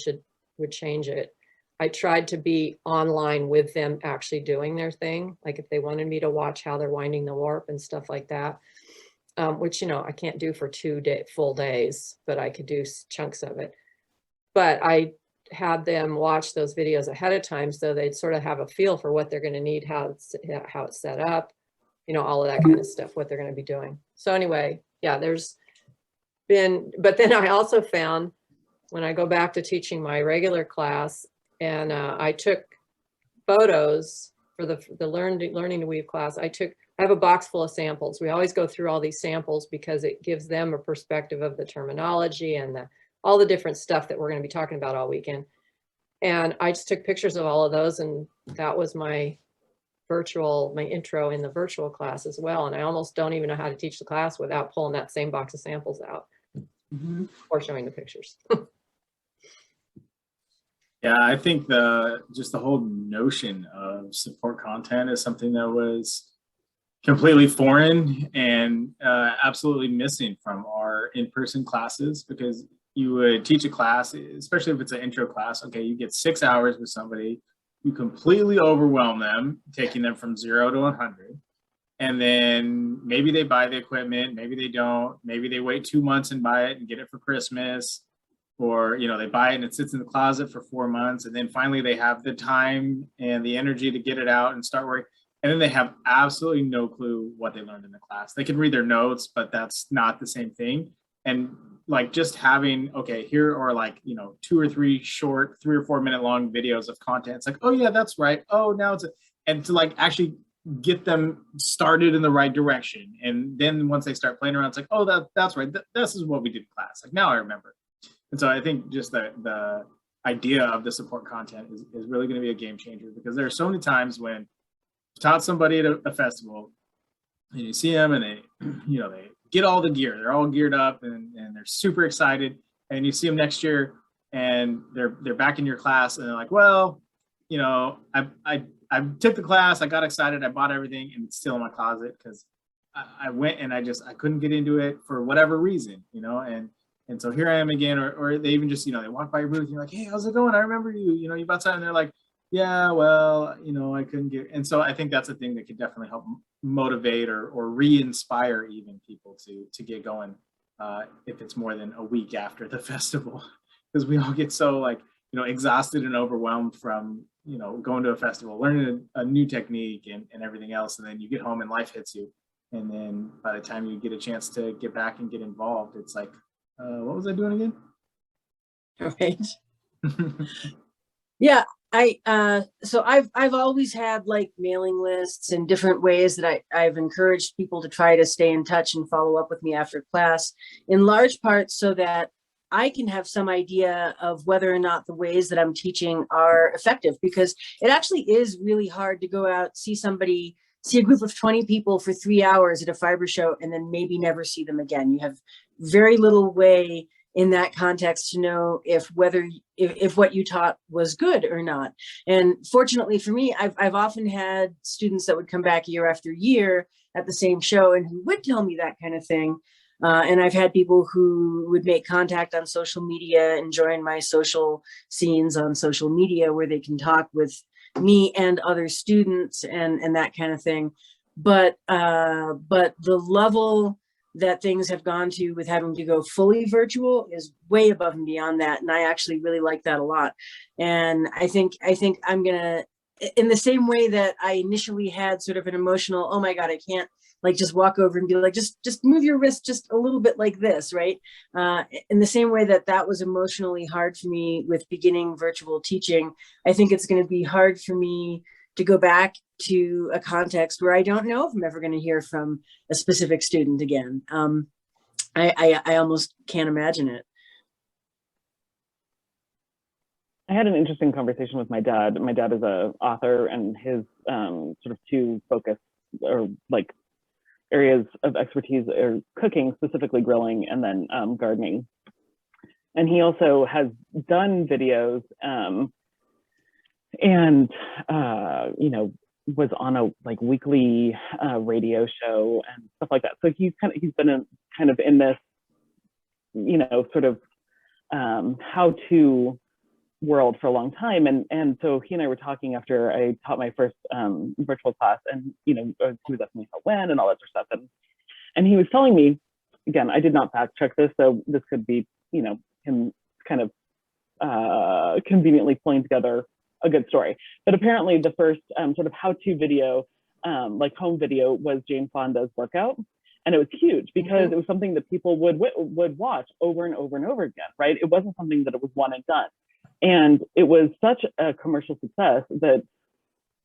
would change it. I tried to be online with them actually doing their thing. Like if they wanted me to watch how they're winding the warp and stuff like that, which, I can't do for full days, but I could do chunks of it. But I had them watch those videos ahead of time so they'd sort of have a feel for what they're going to need, how it's set up, all of that kind of stuff, what they're going to be doing. So anyway, yeah, but then I also found when I go back to teaching my regular class, and I took photos for the learning to weave class. I have a box full of samples. We always go through all these samples because it gives them a perspective of the terminology and all the different stuff that we're going to be talking about all weekend. And I just took pictures of all of those, and that was my intro in the virtual class as well. And I almost don't even know how to teach the class without pulling that same box of samples out or showing the pictures. Yeah, I think just the whole notion of support content is something that was completely foreign and absolutely missing from our in-person classes, because you would teach a class, especially if it's an intro class. Okay, you get 6 hours with somebody, you completely overwhelm them, taking them from 0 to 100. And then maybe they buy the equipment, maybe they don't, maybe they wait 2 months and buy it and get it for Christmas. Or, they buy it and it sits in the closet for 4 months. And then finally they have the time and the energy to get it out and start working. And then they have absolutely no clue what they learned in the class. They can read their notes, but that's not the same thing. And like just having, okay, here are 2 or 3 short 3 or 4 minute long videos of content. It's like, oh yeah, that's right. Oh, now and to actually get them started in the right direction. And then once they start playing around, it's like, oh, that's right. This is what we did in class. Like now I remember. And so I think just the idea of the support content is really going to be a game changer, because there are so many times when you taught somebody at a festival and you see them and they get all the gear, they're all geared up and they're super excited, and you see them next year and they're back in your class and they're like, well, I took the class, I got excited, I bought everything, and it's still in my closet because I went and I couldn't get into it for whatever reason, and so here I am again, or they even just, they walk by your booth and you're like, hey, how's it going? I remember you, you bought something, and they're like, yeah, well, I couldn't get. And so I think that's a thing that could definitely help motivate or re-inspire even people to get going if it's more than a week after the festival, because we all get so exhausted and overwhelmed from you know, going to a festival, learning a new technique and everything else. And then you get home and life hits you. And then by the time you get a chance to get back and get involved, it's like, what was I doing again? Right. Yeah, so I've always had like mailing lists and different ways that I've encouraged people to try to stay in touch and follow up with me after class, in large part so that I can have some idea of whether or not the ways that I'm teaching are effective, because it actually is really hard to go out, see a group of 20 people for 3 hours at a fiber show and then maybe never see them again. You have very little way in that context to know if what you taught was good or not. And fortunately for me, I've often had students that would come back year after year at the same show and who would tell me that kind of thing. And I've had people who would make contact on social media and join my social scenes on social media where they can talk with me and other students and that kind of thing. But the level that things have gone to with having to go fully virtual is way above and beyond that. And I actually really like that a lot. And I think I'm gonna, in the same way that I initially had sort of an emotional, oh my God, I can't like just walk over and be like, just move your wrist just a little bit like this, right? In the same way that was emotionally hard for me with beginning virtual teaching, I think it's gonna be hard for me to go back to a context where I don't know if I'm ever going to hear from a specific student again. I almost can't imagine it. I had an interesting conversation with my dad. My dad is an author, and his sort of two focus or like areas of expertise are cooking, specifically grilling, and then gardening. And he also has done videos and you know, was on a like weekly radio show and stuff like that. So he's been kind of in this, you know, sort of how-to world for a long time. And so he and I were talking after I taught my first virtual class, and you know, he was asking me how it went and all that sort of stuff. And he was telling me, again, I did not fact check this, so this could be, you know, him kind of conveniently pulling together a good story. But apparently the first sort of how-to video, like home video, was Jane Fonda's workout. And it was huge because it was something that people would watch over and over and over again, right? It wasn't something that it was one and done. And it was such a commercial success that,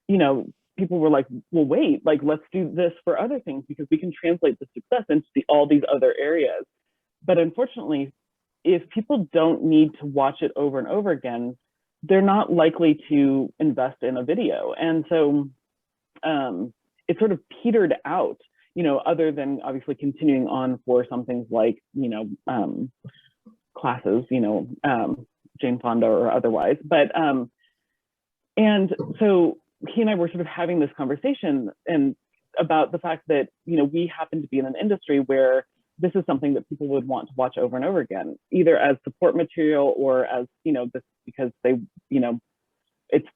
you know, people were like, well, wait, like, let's do this for other things because we can translate the success into all these other areas. But unfortunately, if people don't need to watch it over and over again, they're not likely to invest in a video. And so it sort of petered out, you know, other than obviously continuing on for some things like, you know, classes, you know, Jane Fonda or otherwise. But, and so he and I were sort of having this conversation and about the fact that, you know, we happen to be in an industry where this is something that people would want to watch over and over again, either as support material or as, you know, this because they, you know,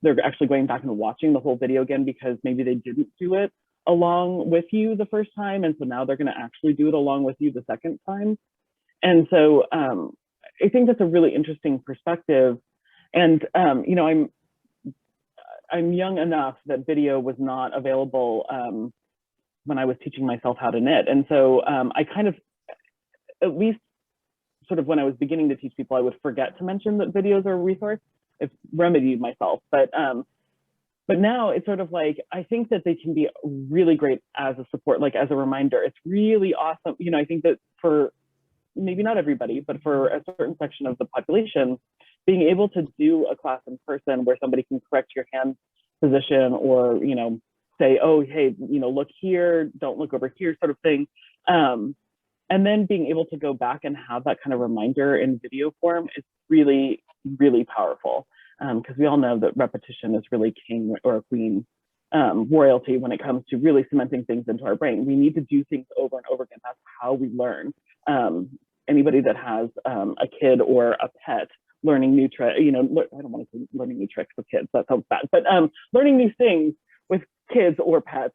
they're actually going back and watching the whole video again because maybe they didn't do it along with you the first time. And so now they're going to actually do it along with you the second time. And so I think that's a really interesting perspective. And, you know, I'm young enough that video was not available when I was teaching myself how to knit. And so I kind of, at least sort of when I was beginning to teach people, I would forget to mention that videos are a resource. I've remedied myself, but now it's sort of like, I think that they can be really great as a support, like as a reminder. It's really awesome. You know, I think that for maybe not everybody, but for a certain section of the population, being able to do a class in person where somebody can correct your hand position or, you know, say, oh, hey, you know, look here, don't look over here sort of thing. And then being able to go back and have that kind of reminder in video form is really, really powerful. Because we all know that repetition is really king or queen royalty when it comes to really cementing things into our brain. We need to do things over and over again. That's how we learn. Anybody that has a kid or a pet learning new tricks, you know, I don't want to say learning new tricks with kids, that sounds bad, but learning new things with kids or pets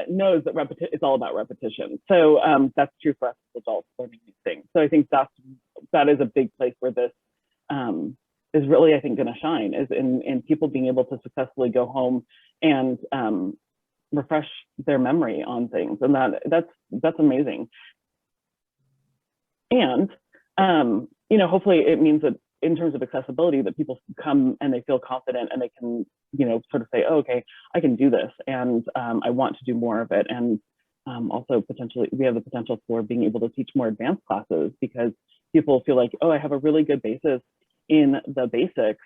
knows that it's all about repetition. So that's true for us as adults learning new things. So I think that is a big place where this is really, I think, going to shine, is in people being able to successfully go home and refresh their memory on things, and that's amazing. And you know, hopefully it means that in terms of accessibility, that people come and they feel confident and they can, you know, sort of say, oh, okay, I can do this, and I want to do more of it. And also potentially we have the potential for being able to teach more advanced classes, because people feel like, oh, I have a really good basis in the basics,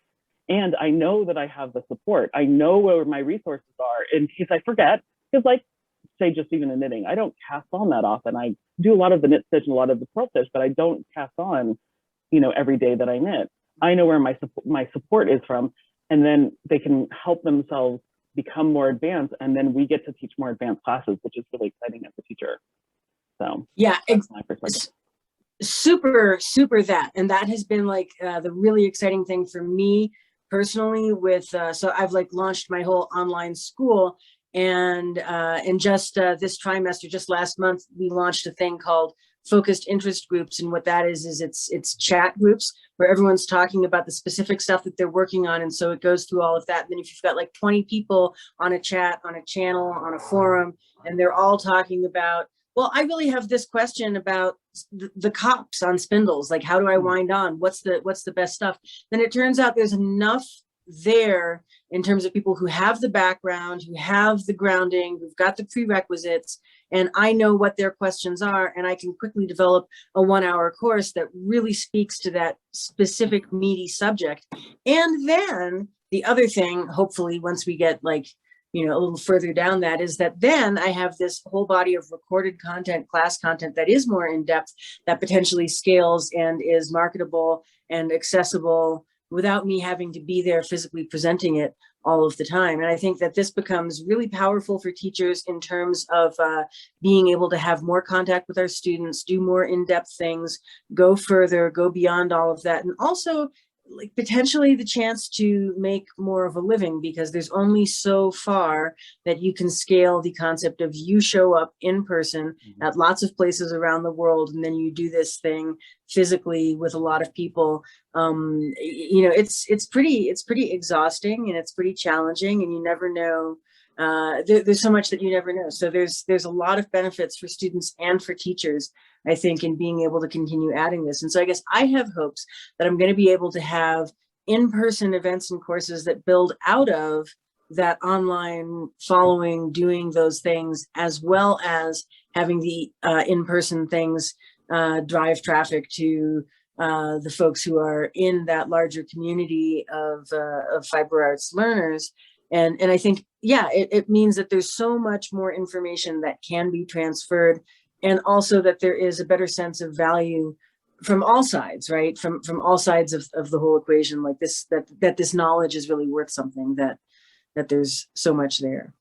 and I know that I have the support. I know where my resources are in case I forget, because like, say, just even in knitting, I don't cast on that often. I do a lot of the knit stitch and a lot of the purl stitch, but I don't cast on, you know, every day that I knit. I know where my support is from, and then they can help themselves become more advanced, and then we get to teach more advanced classes, which is really exciting as a teacher. So yeah, that's my perspective. Super that. And that has been like the really exciting thing for me personally with, so I've like launched my whole online school, and just this trimester, just last month, we launched a thing called focused interest groups. And what that is it's chat groups where everyone's talking about the specific stuff that they're working on. And so it goes through all of that. And then if you've got like 20 people on a chat, on a channel, on a forum, and they're all talking about, well, I really have this question about the cops on spindles. Like, how do I wind on? What's the best stuff? Then it turns out there's enough there in terms of people who have the background, who have the grounding, who've got the prerequisites, and I know what their questions are, and I can quickly develop a 1-hour course that really speaks to that specific meaty subject. And then the other thing, hopefully, once we get like, you know, a little further down that, is that then I have this whole body of recorded content, class content that is more in depth, that potentially scales and is marketable and accessible without me having to be there physically presenting it all of the time. And I think that this becomes really powerful for teachers in terms of being able to have more contact with our students, do more in-depth things, go further, go beyond all of that. And also like potentially the chance to make more of a living, because there's only so far that you can scale the concept of you show up in person at lots of places around the world, and then you do this thing physically with a lot of people. You know, it's pretty exhausting, and it's pretty challenging, and you never know. There's so much that you never know. So there's a lot of benefits for students and for teachers, I think, in being able to continue adding this. And so I guess I have hopes that I'm going to be able to have in-person events and courses that build out of that online following, doing those things, as well as having the in-person things drive traffic to the folks who are in that larger community of fiber arts learners. And I think, yeah, it means that there's so much more information that can be transferred, and also that there is a better sense of value from all sides, right? From all sides of the whole equation, like this, that this knowledge is really worth something, that there's so much there.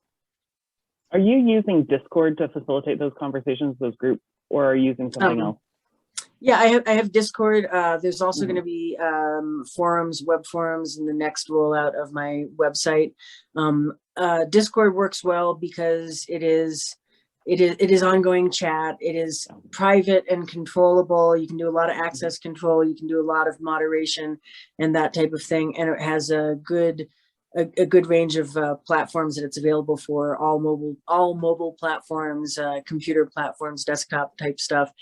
Are you using Discord to facilitate those conversations, those groups, or are you using something else? Yeah, I have Discord. There's also going to be forums, web forums in the next rollout of my website. Discord works well because it is ongoing chat. It is private and controllable. You can do a lot of access control. You can do a lot of moderation and that type of thing. And it has a good range of platforms that it's available for, all mobile platforms, computer platforms, desktop type stuff.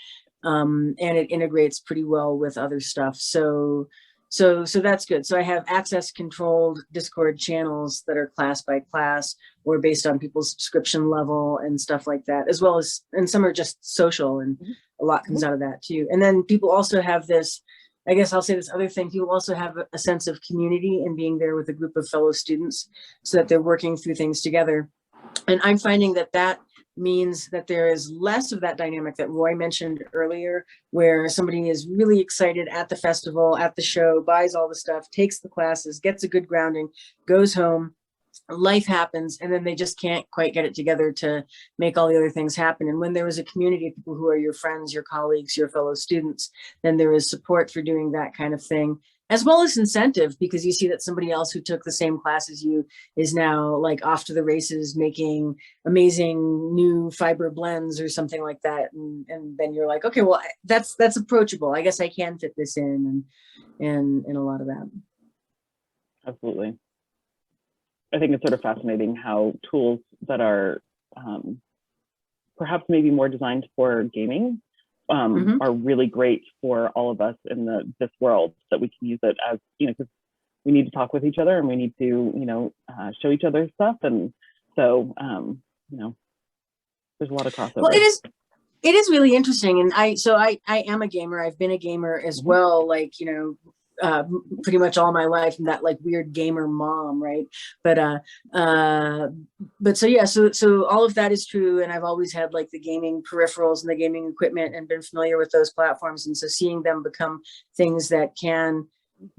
And it integrates pretty well with other stuff. So that's good. So I have access controlled Discord channels that are class by class or based on people's subscription level and stuff like that, as well as, and some are just social, and a lot comes out of that too. And then people also have this, I guess I'll say this other thing, people also have a sense of community and being there with a group of fellow students so that they're working through things together. And I'm finding that means that there is less of that dynamic that Roy mentioned earlier, where somebody is really excited at the festival, at the show, buys all the stuff, takes the classes, gets a good grounding, goes home, life happens, and then they just can't quite get it together to make all the other things happen. And when there is a community of people who are your friends, your colleagues, your fellow students, then there is support for doing that kind of thing, as well as incentive, because you see that somebody else who took the same class as you is now like off to the races making amazing new fiber blends or something like that. And then you're like, okay, well, that's approachable. I guess I can fit this in, and a lot of that. Absolutely. I think it's sort of fascinating how tools that are perhaps maybe more designed for gaming are really great for all of us in this world, that we can use it as, because we need to talk with each other and we need to, show each other stuff. And so, there's a lot of crossover. Well, it is really interesting. And I am a gamer. I've been a gamer as well, like, pretty much all my life, and that like weird gamer mom, right? But so yeah, so all of that is true, and I've always had like the gaming peripherals and the gaming equipment and been familiar with those platforms, and so seeing them become things that can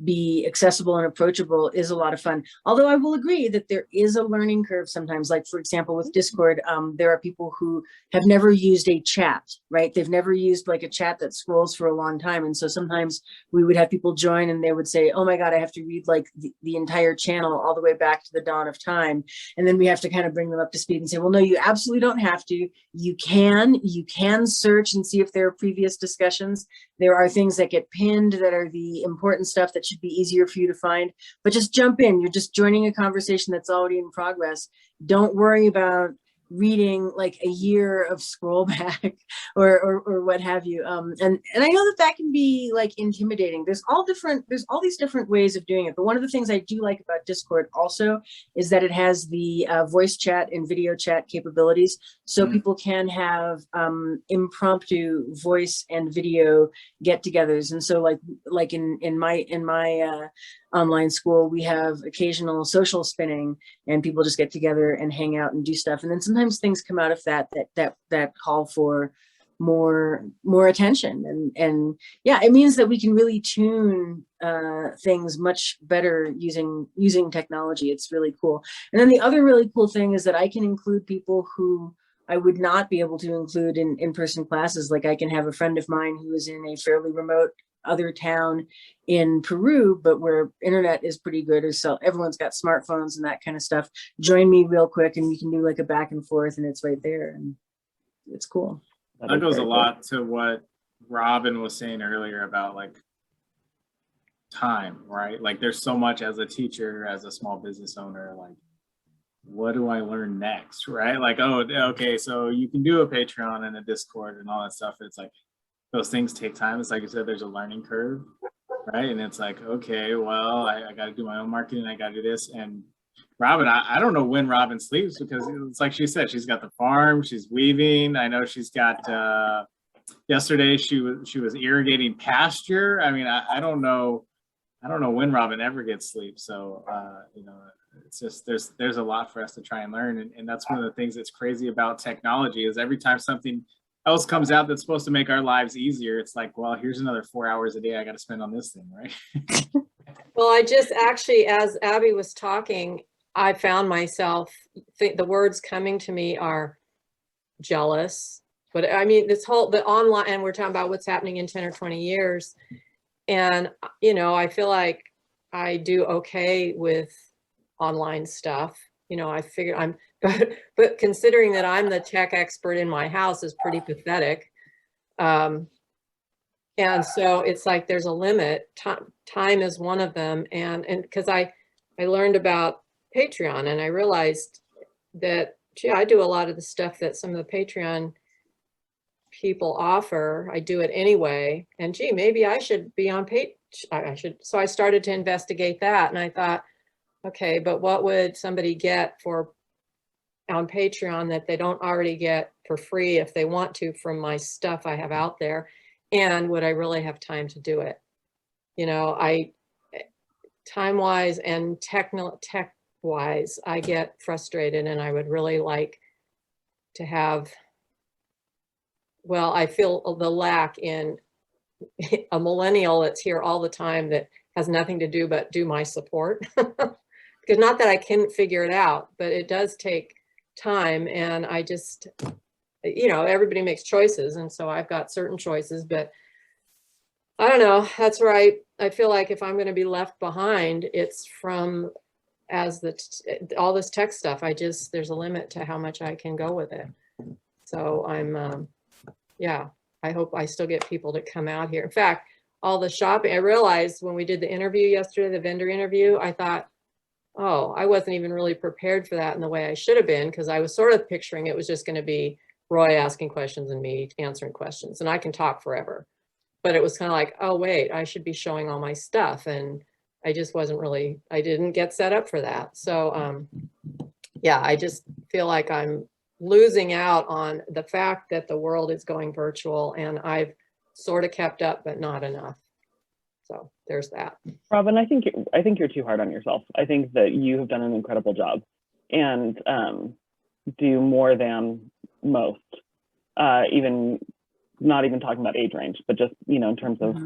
be accessible and approachable is a lot of fun. Although I will agree that there is a learning curve sometimes. Like, for example, with Discord, there are people who have never used a chat, right? They've never used like a chat that scrolls for a long time. And so sometimes we would have people join and they would say, oh my God, I have to read like the entire channel all the way back to the dawn of time. And then we have to kind of bring them up to speed and say, well, no, you absolutely don't have to. You can search and see if there are previous discussions. There are things that get pinned that are the important stuff that should be easier for you to find, but just jump in. You're just joining a conversation that's already in progress. Don't worry about reading like a year of scroll back or what have you. And I know that can be like intimidating. There's all these different ways of doing it. But one of the things I do like about Discord also is that it has the voice chat and video chat capabilities. So people can have impromptu voice and video get-togethers. And so like in my online school, we have occasional social spinning and people just get together and hang out and do stuff. And then sometimes things come out of that call for more attention. And yeah, it means that we can really tune things much better using technology. It's really cool. And then the other really cool thing is that I can include people who I would not be able to include in in-person classes. Like, I can have a friend of mine who is in a fairly remote other town in Peru, but where internet is pretty good, or so everyone's got smartphones and that kind of stuff. Join me real quick and we can do like a back and forth, and it's right there, and it's cool. That goes a lot to what Robin was saying earlier about like time, right? Like, there's so much as a teacher, as a small business owner, like, what do I learn next, right? Like, oh, okay, so you can do a Patreon and a Discord and all that stuff. It's like, those things take time. It's like you said, there's a learning curve, right? And it's like, okay, well, I got to do my own marketing. I got to do this. And Robin, I don't know when Robin sleeps, because it's like she said, she's got the farm, she's weaving. I know she's got, yesterday she was irrigating pasture. I mean, I don't know when Robin ever gets sleep. So, it's just, there's a lot for us to try and learn. And that's one of the things that's crazy about technology, is every time something else comes out that's supposed to make our lives easier, it's like, well, here's another 4 hours a day I got to spend on this thing, right? Well, I just actually, as Abby was talking, I found myself, the words coming to me are jealous. But I mean, the online, and we're talking about what's happening in 10 or 20 years. And, I feel like I do okay with online stuff. I figure but considering that I'm the tech expert in my house is pretty pathetic. And so it's like, there's a limit. Time is one of them. And because I learned about Patreon, and I realized that, gee, I do a lot of the stuff that some of the Patreon people offer. I do it anyway. And gee, maybe I should be on I should. So I started to investigate that, and I thought, okay, but what would somebody get on Patreon that they don't already get for free if they want to from my stuff I have out there? And would I really have time to do it? Time-wise and tech-wise, I get frustrated, and I would really like to have, well, I feel the lack in a millennial that's here all the time that has nothing to do but do my support. Because not that I can figure it out, but it does take time. And I just, everybody makes choices. And so I've got certain choices, but I don't know. That's right. I feel like if I'm going to be left behind, it's from all this tech stuff. There's a limit to how much I can go with it. So I hope I still get people to come out here. In fact, all the shopping, I realized when we did the interview yesterday, the vendor interview, I thought, oh, I wasn't even really prepared for that in the way I should have been, because I was sort of picturing it was just going to be Roy asking questions and me answering questions, and I can talk forever. But it was kind of like, oh, wait, I should be showing all my stuff. And I just wasn't really, I didn't get set up for that. So yeah, I just feel like I'm losing out on the fact that the world is going virtual, and I've sort of kept up, but not enough. So there's that. Robin, I think you're too hard on yourself. I think that you have done an incredible job and do more than most, even not even talking about age range, but just, you know, in terms of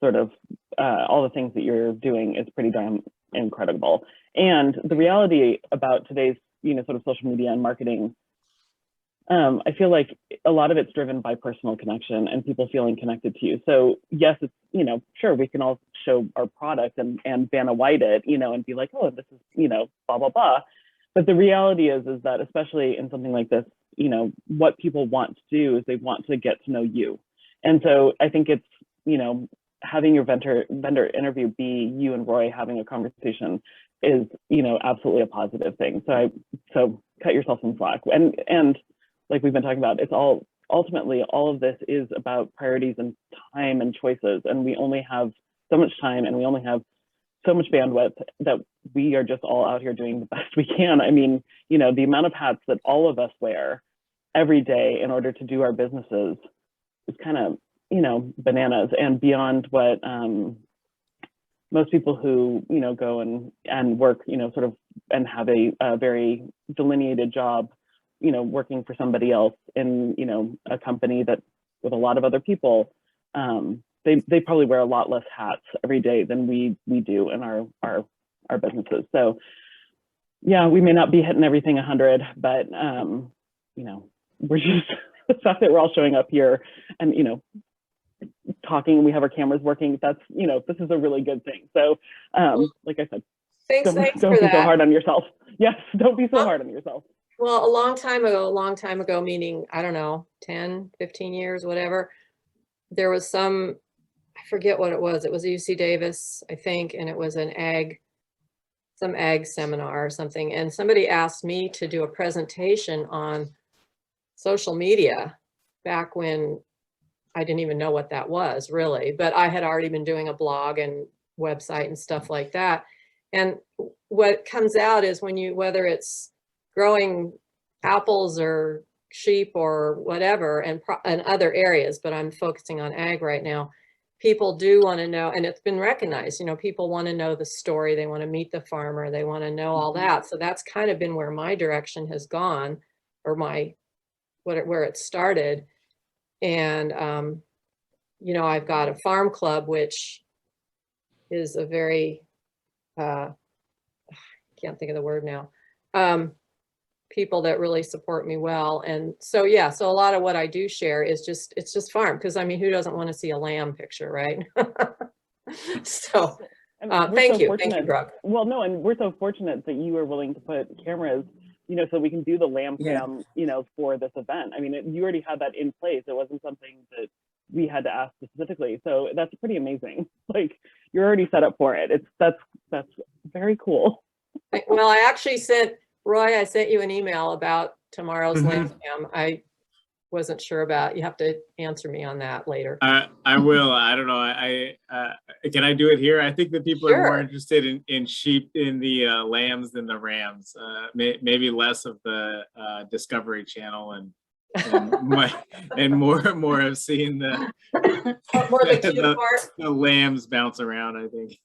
sort of all the things that you're doing is pretty damn incredible. And the reality about today's, you know, sort of social media and marketing, I feel like a lot of it's driven by personal connection and people feeling connected to you. So yes, it's, you know, sure, we can all show our product and Vanna White it, you know, and be like, oh, this is, you know, blah, blah, blah. But the reality is that especially in something like this, you know, what people want to do is they want to get to know you. And so I think it's, you know, having your vendor interview be you and Roy having a conversation is, you know, absolutely a positive thing. So cut yourself some slack. And like we've been talking about, it's all ultimately all of this is about priorities and time and choices. And we only have so much time and we only have so much bandwidth that we are just all out here doing the best we can. I mean, you know, the amount of hats that all of us wear every day in order to do our businesses is kind of, you know, bananas and beyond what most people who, you know, go and work, you know, sort of and have a very delineated job, you know, working for somebody else in, you know, a company that with a lot of other people, they probably wear a lot less hats every day than we do in our businesses. So yeah, we may not be hitting everything 100, but you know, we're just the fact that we're all showing up here and, you know, talking, we have our cameras working, that's, you know, this is a really good thing. So like I said, Thanks don't for be that. so hard on yourself. Yes, don't be so hard on yourself. Well, a long time ago, meaning, I don't know, 10, 15 years, whatever, there was some, I forget what it was. It was UC Davis, I think, and it was some ag seminar or something. And somebody asked me to do a presentation on social media back when I didn't even know what that was really, but I had already been doing a blog and website and stuff like that. And what comes out is whether it's growing apples or sheep or whatever, and other areas, but I'm focusing on ag right now. People do want to know, and it's been recognized, you know, people want to know the story. They want to meet the farmer. They want to know all that. So that's kind of been where my direction has gone, or where it started. And, you know, I've got a farm club, which is a very, can't think of the word now. People that really support me well. And so, yeah, so a lot of what I do share is it's just farm. Cause I mean, who doesn't want to see a lamb picture, right? So thank you, Brooke. Well, no, and we're so fortunate that you are willing to put cameras, you know, so we can do the lamb cam, you know, for this event. I mean, you already had that in place. It wasn't something that we had to ask specifically. So that's pretty amazing. Like you're already set up for it. That's very cool. Well, I actually sent Roy, I sent you an email about tomorrow's Lambtown. I wasn't sure about, you have to answer me on that later. I will. I don't know. Can I do it here? I think that people are more interested in sheep, in the lambs than the rams. Maybe less of the Discovery Channel and more have seen the lambs bounce around, I think.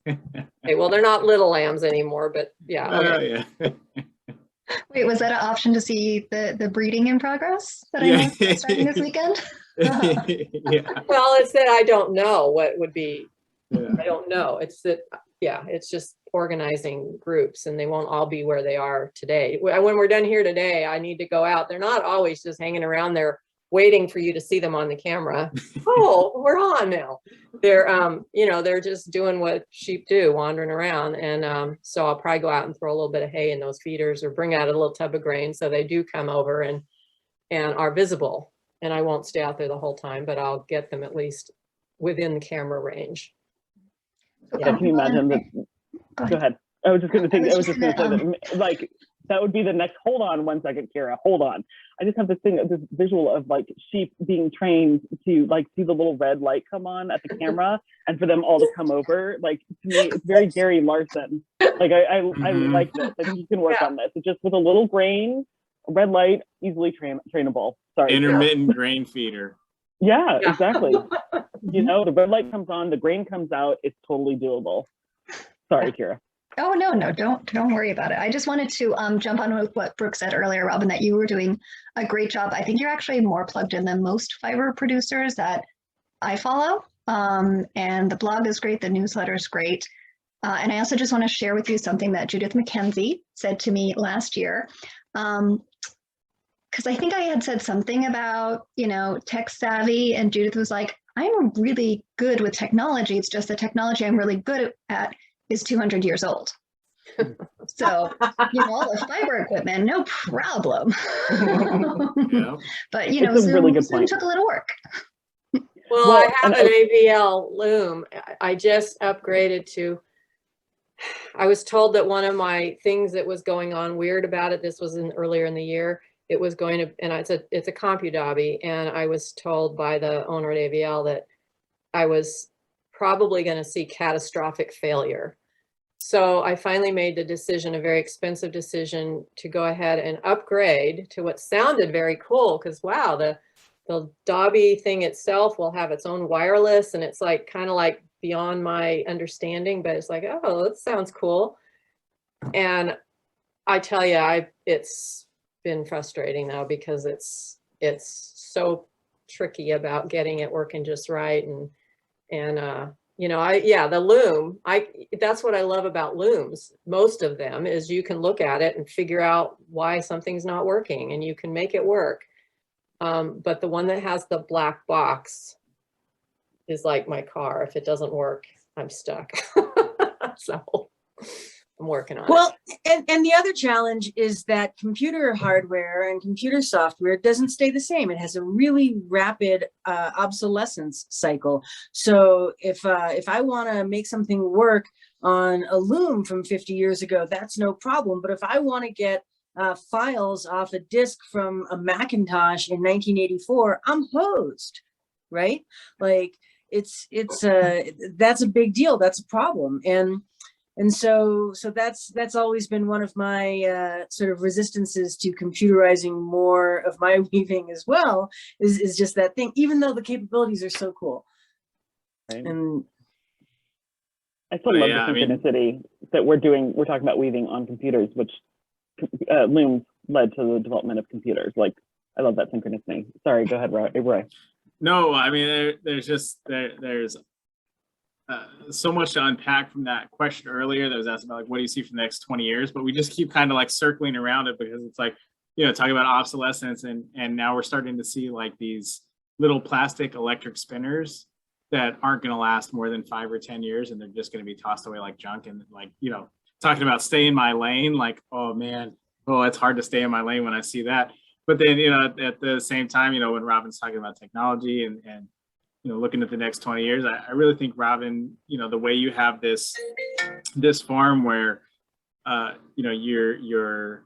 Okay, well, they're not little lambs anymore, but yeah. Okay. Yeah. Wait, was that an option to see the breeding in progress that I know is starting this weekend? Yeah. Well, it's that I don't know what would be. Yeah. I don't know. It's that, yeah, it's just organizing groups, and they won't all be where they are today. When we're done here today, I need to go out. They're not always just hanging around there waiting for you to see them on the camera. Oh, we're on now. They're, you know, they're just doing what sheep do, wandering around. And so I'll probably go out and throw a little bit of hay in those feeders, or bring out a little tub of grain so they do come over and are visible. And I won't stay out there the whole time, but I'll get them at least within the camera range. Yeah, can you imagine that? Go ahead. I was just going to think, I I was was just just going to gonna, say that, like, that would be the next, hold on one second, Kira, hold on. I just have this thing, this visual of like sheep being trained to like see the little red light come on at the camera and for them all to come over. Like, to me, it's very Gary Larson. Like, I like this. I think you can work on this. It's just with a little grain, a red light, easily trainable. Sorry. Intermittent grain feeder. Yeah, exactly. You know, the red light comes on, the grain comes out, it's totally doable. Sorry, Kira. oh, no, don't worry about it. I just wanted to jump on with what Brooke said earlier, Robin, that you were doing a great job. I think you're actually more plugged in than most fiber producers that I follow. And the blog is great, the newsletter is great. And I also just want to share with you something that Judith McKenzie said to me last year. Because I think I had said something about, you know, tech savvy, and Judith was like, I'm really good with technology. It's just the technology I'm really good at is 200 years old. So, you know, all the fiber equipment, no problem. Yeah. But, you know, It's a really good Zoom point. took a little work. Well, Well, I have and an AVL loom. I just upgraded to, I was told that one of my things that was going on weird about it, this was earlier in the year, it was going to, and it's a CompuDobby, and I was told by the owner at AVL that I was probably going to see catastrophic failure. So I finally made the decision, a very expensive decision, to go ahead and upgrade to what sounded very cool, because wow, the Dobby thing itself will have its own wireless, and it's like kind of like beyond my understanding, but it's like, oh, that sounds cool. And I tell you, it's been frustrating though, because it's so tricky about getting it working just right. And you know, the loom, that's what I love about looms. Most of them is you can look at it and figure out why something's not working, and you can make it work. But the one that has the black box is like my car. If it doesn't work, I'm stuck. So I'm working on it. Well, and the other challenge is that computer hardware and computer software doesn't stay the same. It has a really rapid obsolescence cycle. So if I want to make something work on a loom from 50 years ago, that's no problem. But if I want to get files off a disk from a Macintosh in 1984, I'm hosed, right? Like it's that's a big deal. That's a problem. And so that's always been one of my sort of resistances to computerizing more of my weaving as well, is just that thing, even though the capabilities are so cool. Right. And I still love the synchronicity that we're talking about weaving on computers, which looms led to the development of computers. Like, I love that synchronicity. Sorry, go ahead, Roy. No, I mean, there's so much to unpack from that question earlier that was asked about, like, what do you see for the next 20 years? But we just keep kind of like circling around it, because it's like, you know, talking about obsolescence, and now we're starting to see like these little plastic electric spinners that aren't going to last more than 5 or 10 years, and they're just going to be tossed away like junk. And like, you know, talking about stay in my lane, like, oh man, it's hard to stay in my lane when I see that. But then, you know, at the same time, you know, when Robin's talking about technology and you know, looking at the next 20 years, I really think, Robin, you know, the way you have this farm where, you know, you're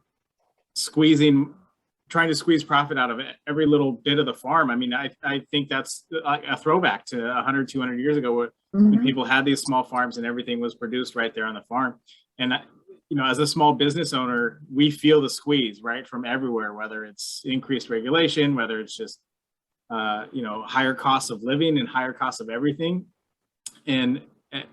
trying to squeeze profit out of every little bit of the farm. I mean, I think that's a throwback to 100, 200 years ago, when people had these small farms and everything was produced right there on the farm. And you know, as a small business owner, we feel the squeeze, right, from everywhere, whether it's increased regulation, whether it's just, you know, higher costs of living and higher costs of everything. And,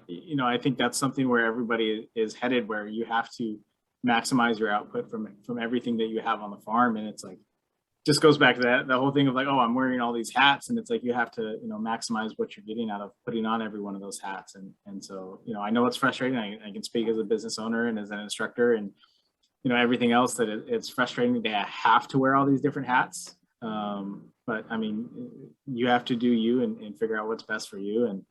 you know, I think that's something where everybody is headed, where you have to maximize your output from everything that you have on the farm. And it's like, just goes back to the whole thing of like, oh, I'm wearing all these hats. And it's like, you have to, you know, maximize what you're getting out of putting on every one of those hats. And so, you know, I know it's frustrating. I can speak as a business owner and as an instructor and, you know, everything else, that it's frustrating to have to wear all these different hats. But I mean, you have to do you and figure out what's best for you. And,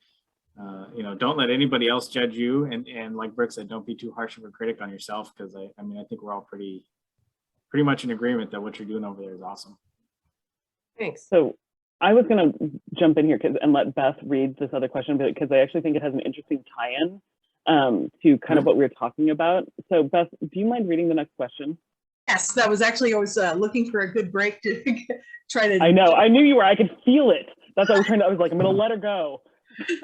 you know, don't let anybody else judge you. And like Brooke said, don't be too harsh of a critic on yourself. Cause I mean, I think we're all pretty much in agreement that what you're doing over there is awesome. Thanks. So I was going to jump in here and let Beth read this other question, because I actually think it has an interesting tie-in to kind of what we were talking about. So Beth, do you mind reading the next question? Yes, that was actually, I was looking for a good break to try to. I know, I knew you were, I could feel it. That's what I was trying to, I was like, I'm gonna let her go.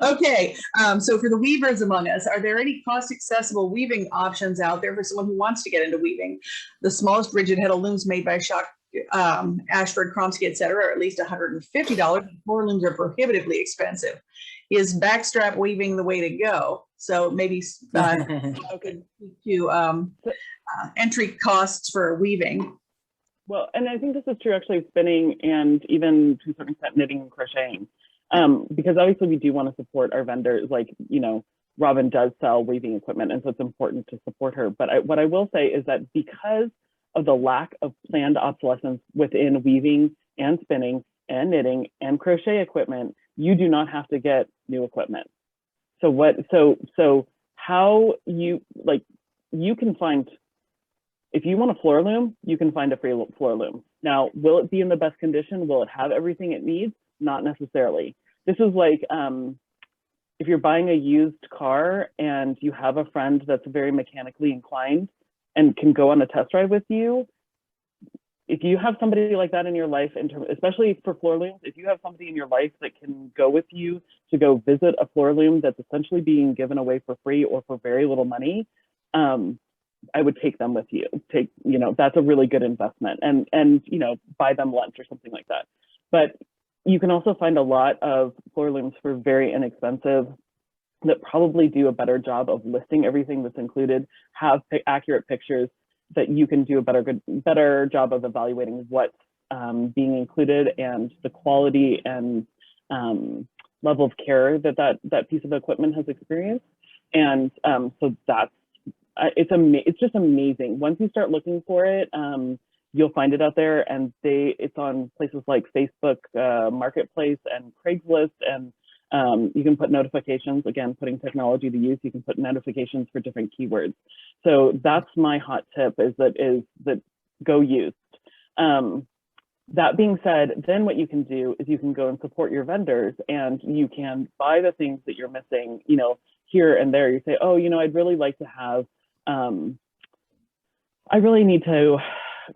Okay, so for the weavers among us, are there any cost-accessible weaving options out there for someone who wants to get into weaving? The smallest rigid heddle looms made by Shock, Ashford, Kromsky, etc., are at least $150. Floor looms are prohibitively expensive. Is backstrap weaving the way to go? So maybe to entry costs for weaving. Well, and I think this is true actually of spinning and even to a certain extent knitting and crocheting. Because obviously we do want to support our vendors, like, you know, Robin does sell weaving equipment, and so it's important to support her. But what I will say is that because of the lack of planned obsolescence within weaving and spinning and knitting and crochet equipment, you do not have to get new equipment. So how you, like, you can find, if you want a floor loom, you can find a free floor loom. Now, will it be in the best condition? Will it have everything it needs? Not necessarily. This is like if you're buying a used car and you have a friend that's very mechanically inclined and can go on a test drive with you. If you have somebody like that in your life, especially for floor looms, if you have somebody in your life that can go with you to go visit a floor loom that's essentially being given away for free or for very little money, I would take them with you. You know, that's a really good investment, and you know, buy them lunch or something like that. But you can also find a lot of floor looms for very inexpensive that probably do a better job of listing everything that's included, have accurate pictures, that you can do a better job of evaluating what's being included and the quality and level of care that piece of equipment has experienced. And so that's, it's just amazing. Once you start looking for it, you'll find it out there, and it's on places like Facebook Marketplace and Craigslist, and you can put notifications, again, putting technology to use, you can put notifications for different keywords. So that's my hot tip, is that go used. That being said, then what you can do is you can go and support your vendors, and you can buy the things that you're missing, you know, here and there. You say, oh, you know, I'd really like to have, I really need to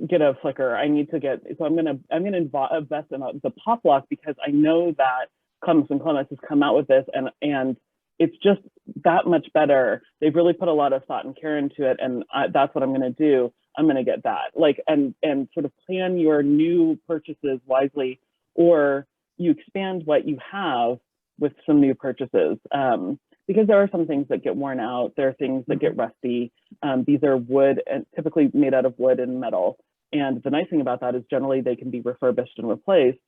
get a flicker. I need to get, so I'm gonna invest in the pop lock, because I know that Clements and Clements has come out with this, and it's just that much better. They've really put a lot of thought and care into it, and that's what I'm gonna do. I'm gonna get that. Like, and sort of plan your new purchases wisely, or you expand what you have with some new purchases. Because there are some things that get worn out. There are things that get rusty. These are wood, and typically made out of wood and metal. And the nice thing about that is generally they can be refurbished and replaced,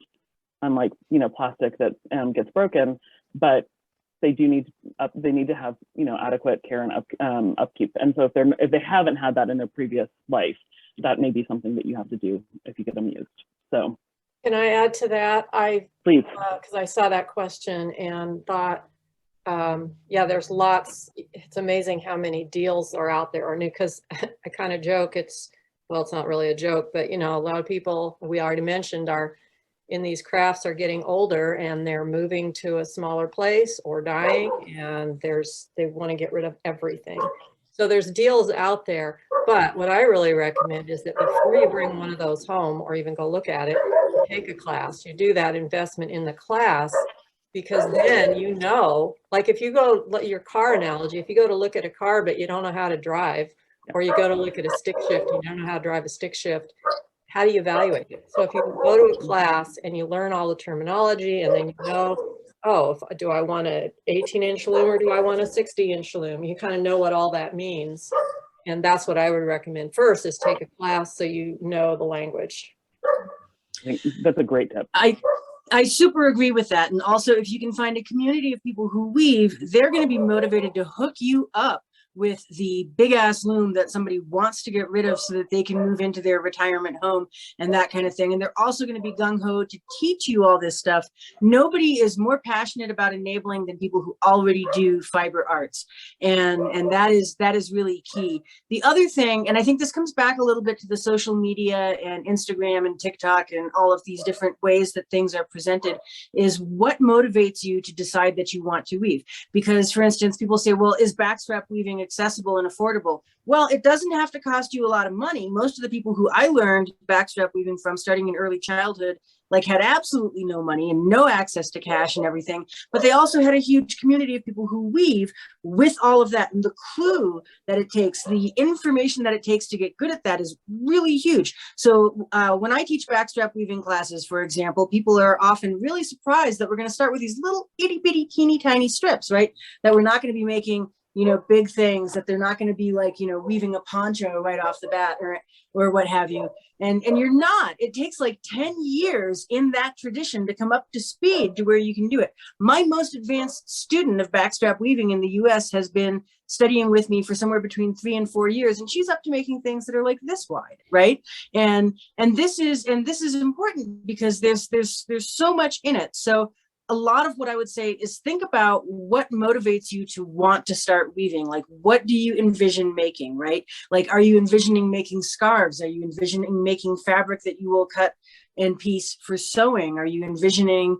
unlike, you know, plastic that gets broken. But they do need to have, you know, adequate care and upkeep. And so if they haven't had that in their previous life, that may be something that you have to do if you get them used. So can I add to that? Please. Because I saw that question and thought, yeah, there's lots. It's amazing how many deals are out there or new, because I kind of joke, well, it's not really a joke, but you know, a lot of people we already mentioned are in these crafts are getting older, and they're moving to a smaller place or dying, and they want to get rid of everything. So there's deals out there, but what I really recommend is that before you bring one of those home or even go look at it, take a class. You do that investment in the class, because then, you know, like if you go, your car analogy, if you go to look at a car but you don't know how to drive, or you go to look at a stick shift, you don't know how to drive a stick shift, how do you evaluate it? So if you go to a class and you learn all the terminology, and then you know, oh, do I want an 18-inch loom or do I want a 60-inch loom? You kind of know what all that means. And that's what I would recommend first, is take a class so you know the language. That's a great tip. I super agree with that. And also, if you can find a community of people who weave, they're going to be motivated to hook you up with the big ass loom that somebody wants to get rid of so that they can move into their retirement home and that kind of thing. And they're also going to be gung-ho to teach you all this stuff. Nobody is more passionate about enabling than people who already do fiber arts. And that is really key. The other thing, and I think this comes back a little bit to the social media and Instagram and TikTok and all of these different ways that things are presented, is what motivates you to decide that you want to weave. Because, for instance, people say, well, is backstrap weaving accessible and affordable? Well, it doesn't have to cost you a lot of money. Most of the people who I learned backstrap weaving from, starting in early childhood, like had absolutely no money and no access to cash and everything, but they also had a huge community of people who weave with all of that. And the clue that it takes, the information that it takes to get good at that is really huge. So when I teach backstrap weaving classes, for example, people are often really surprised that we're going to start with these little itty bitty teeny tiny strips, right? That we're not going to be making, you know, big things, that they're not going to be like, you know, weaving a poncho right off the bat or what have you. And you're not. It takes like 10 years in that tradition to come up to speed to where you can do it. My most advanced student of backstrap weaving in the US has been studying with me for somewhere between 3 and 4 years, and she's up to making things that are like this wide, right? And this is important because there's so much in it. So a lot of what I would say is think about what motivates you to want to start weaving. Like, what do you envision making, right? Like, are you envisioning making scarves? Are you envisioning making fabric that you will cut and piece for sewing? Are you envisioning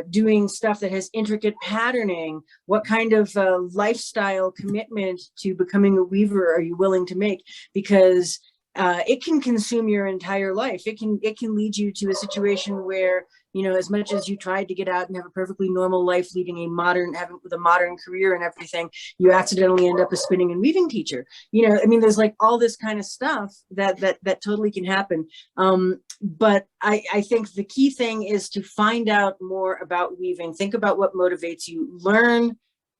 doing stuff that has intricate patterning? What kind of lifestyle commitment to becoming a weaver are you willing to make? Because it can consume your entire life. It can lead you to a situation where, you know, as much as you tried to get out and have a perfectly normal life, leading with a modern career and everything, you accidentally end up a spinning and weaving teacher. You know, I mean, there's like all this kind of stuff that totally can happen. But I think the key thing is to find out more about weaving. Think about what motivates you. Learn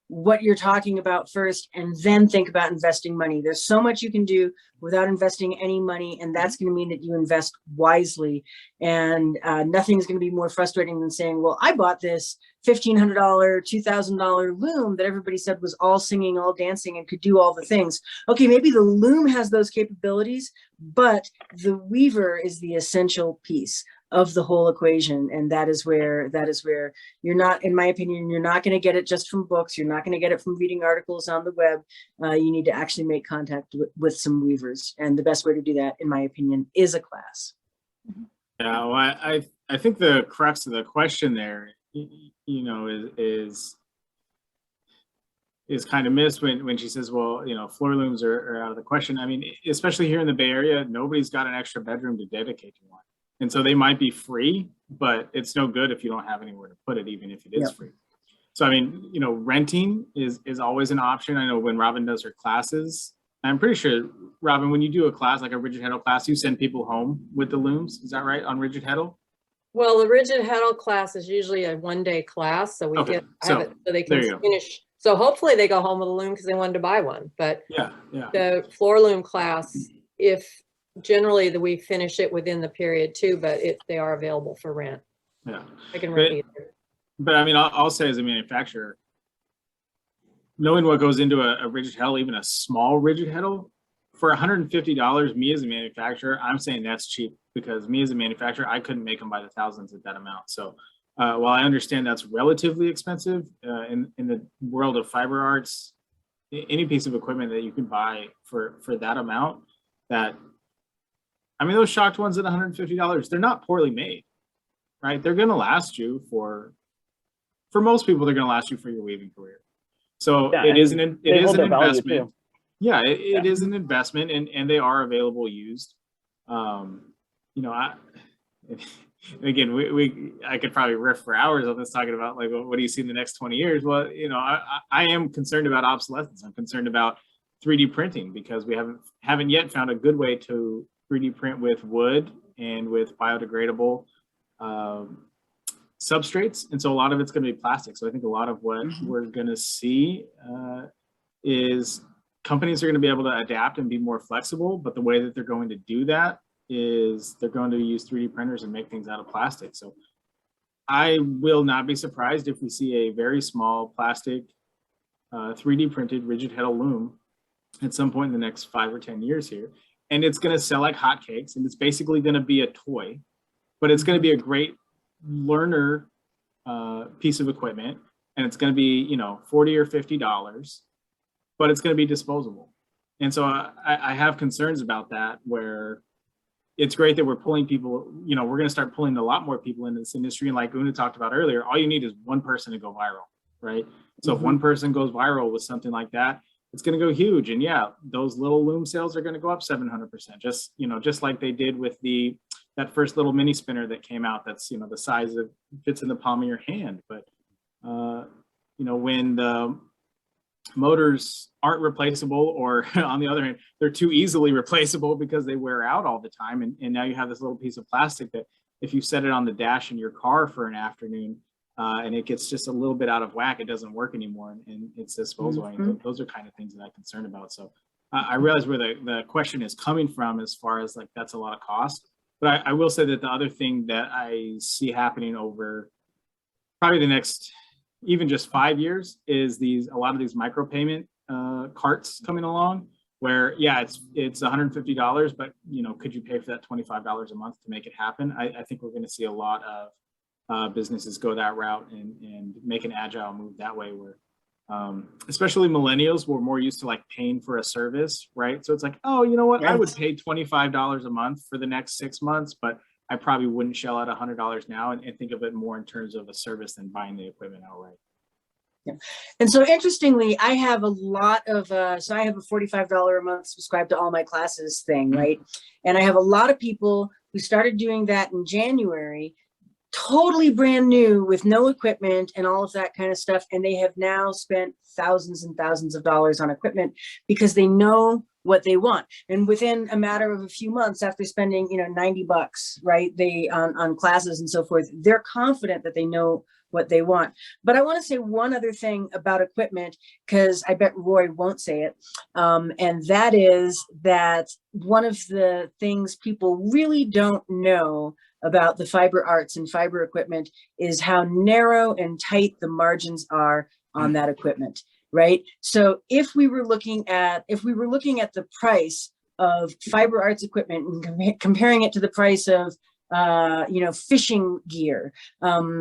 what you're talking about first, and then think about investing money. There's so much you can do without investing any money, and that's going to mean that you invest wisely. And nothing's going to be more frustrating than saying, well, I bought this $1,500, $2,000 loom that everybody said was all singing, all dancing, and could do all the things. Okay, maybe the loom has those capabilities, but the weaver is the essential piece of the whole equation. And that is where you're not, in my opinion, you're not going to get it just from books. You're not going to get it from reading articles on the web. You need to actually make contact with some weavers. And the best way to do that, in my opinion, is a class. Yeah, well, I think the crux of the question there, you know, is kind of missed when she says, well, you know, floor looms are out of the question. I mean, especially here in the Bay Area, nobody's got an extra bedroom to dedicate to one. And so they might be free, but it's no good if you don't have anywhere to put it, even if it is free. So, I mean, you know, renting is always an option. I know when Robin does her classes, I'm pretty sure, Robin, when you do a class, like a rigid heddle class, you send people home with the looms. Is that right, on rigid heddle? Well, the rigid heddle class is usually a one-day class. So we have it so they can finish. So hopefully they go home with a loom because they wanted to buy one. But the floor loom class, generally we finish it within the period too, but they are available for rent. Yeah, I can rent either. But I mean, I'll say as a manufacturer, knowing what goes into a rigid heddle, even a small rigid heddle, for $150, me as a manufacturer, I'm saying that's cheap, because me as a manufacturer, I couldn't make them by the thousands at that amount. So while I understand that's relatively expensive in the world of fiber arts, any piece of equipment that you can buy for that amount, I mean, those shocked ones at $150, they're not poorly made, right? They're going to last you for most people, they're going to last you for your weaving career. So it is an investment. Yeah, it is an investment, and they are available used. You know, again, I could probably riff for hours on this, talking about like, what do you see in the next 20 years? Well, you know, I am concerned about obsolescence. I'm concerned about 3D printing, because we haven't yet found a good way to 3D print with wood and with biodegradable substrates. And so a lot of it's going to be plastic. So I think a lot of what we're going to see is companies are going to be able to adapt and be more flexible. But the way that they're going to do that is they're going to use 3D printers and make things out of plastic. So I will not be surprised if we see a very small plastic 3D printed rigid heddle loom at some point in the next 5 or 10 years here. And it's going to sell like hotcakes, and it's basically going to be a toy, but it's going to be a great learner piece of equipment. And it's going to be, you know, $40 or $50, but it's going to be disposable. And so I have concerns about that, where it's great that we're pulling people, you know, we're going to start pulling a lot more people into this industry. And like Una talked about earlier, all you need is one person to go viral, right? So if one person goes viral with something like that, it's going to go huge. And yeah, those little loom sales are going to go up 700%, just, you know, just like they did with that first little mini spinner that came out. That's, you know, the size of fits in the palm of your hand. But, you know, when the motors aren't replaceable, or on the other hand, they're too easily replaceable because they wear out all the time. And now you have this little piece of plastic that if you set it on the dash in your car for an afternoon, and it gets just a little bit out of whack, it doesn't work anymore, and it's disposable. And those are kind of things that I'm concerned about. So I realize where the question is coming from, as far as like, that's a lot of cost. But I will say that the other thing that I see happening over probably the next, even just 5 years, is a lot of these micropayment carts coming along, where yeah, it's $150, but you know, could you pay for that $25 a month to make it happen? I think we're going to see a lot of businesses go that route and make an agile move that way, where especially millennials were more used to like paying for a service, right? So it's like, oh, you know what, I would pay $25 a month for the next 6 months, but I probably wouldn't shell out $100 now, and think of it more in terms of a service than buying the equipment outright. Yeah. And so interestingly, I have a lot of, so I have a $45 a month subscribe to all my classes thing, right? And I have a lot of people who started doing that in January, totally brand new with no equipment and all of that kind of stuff. And they have now spent thousands and thousands of dollars on equipment because they know what they want. And within a matter of a few months, after spending, you know, $90, right, on classes and so forth, they're confident that they know what they want. But I want to say one other thing about equipment, because I bet Roy won't say it. And that is that one of the things people really don't know about the fiber arts and fiber equipment is how narrow and tight the margins are on that equipment, right? So if we were looking at the price of fiber arts equipment and comparing it to the price of you know, fishing gear,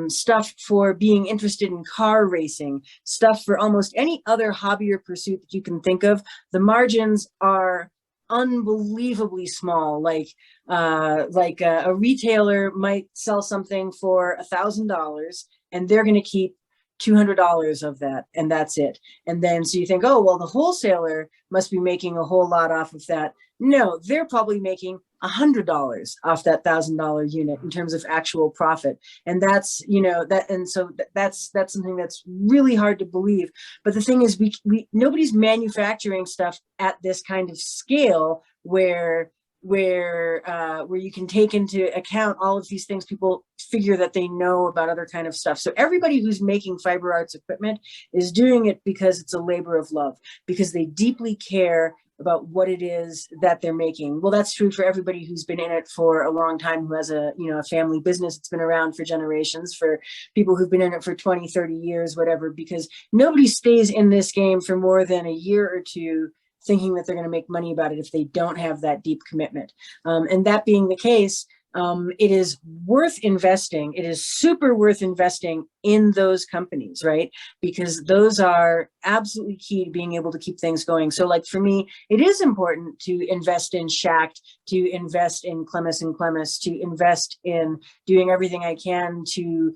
stuff for being interested in car racing, stuff for almost any other hobby or pursuit that you can think of, the margins are unbelievably small. Like a retailer might sell something for $1,000 and they're going to keep $200 of that, and that's it. And then so you think, oh, well, the wholesaler must be making a whole lot off of that. No, they're probably making $100 off that $1,000 unit in terms of actual profit. And that's, you know, that, and so that's something that's really hard to believe. But the thing is, we nobody's manufacturing stuff at this kind of scale where you can take into account all of these things people figure that they know about other kind of stuff. So everybody who's making fiber arts equipment is doing it because it's a labor of love, because they deeply care about what it is that they're making. Well, that's true for everybody who's been in it for a long time, who has a family business that's been around for generations, for people who've been in it for 20, 30 years, whatever, because nobody stays in this game for more than a year or two thinking that they're going to make money about it if they don't have that deep commitment. And that being the case, it is worth investing. It is super worth investing in those companies, right? Because those are absolutely key to being able to keep things going. So like for me, it is important to invest in Shacked, to invest in Clements and Clements, to invest in doing everything I can to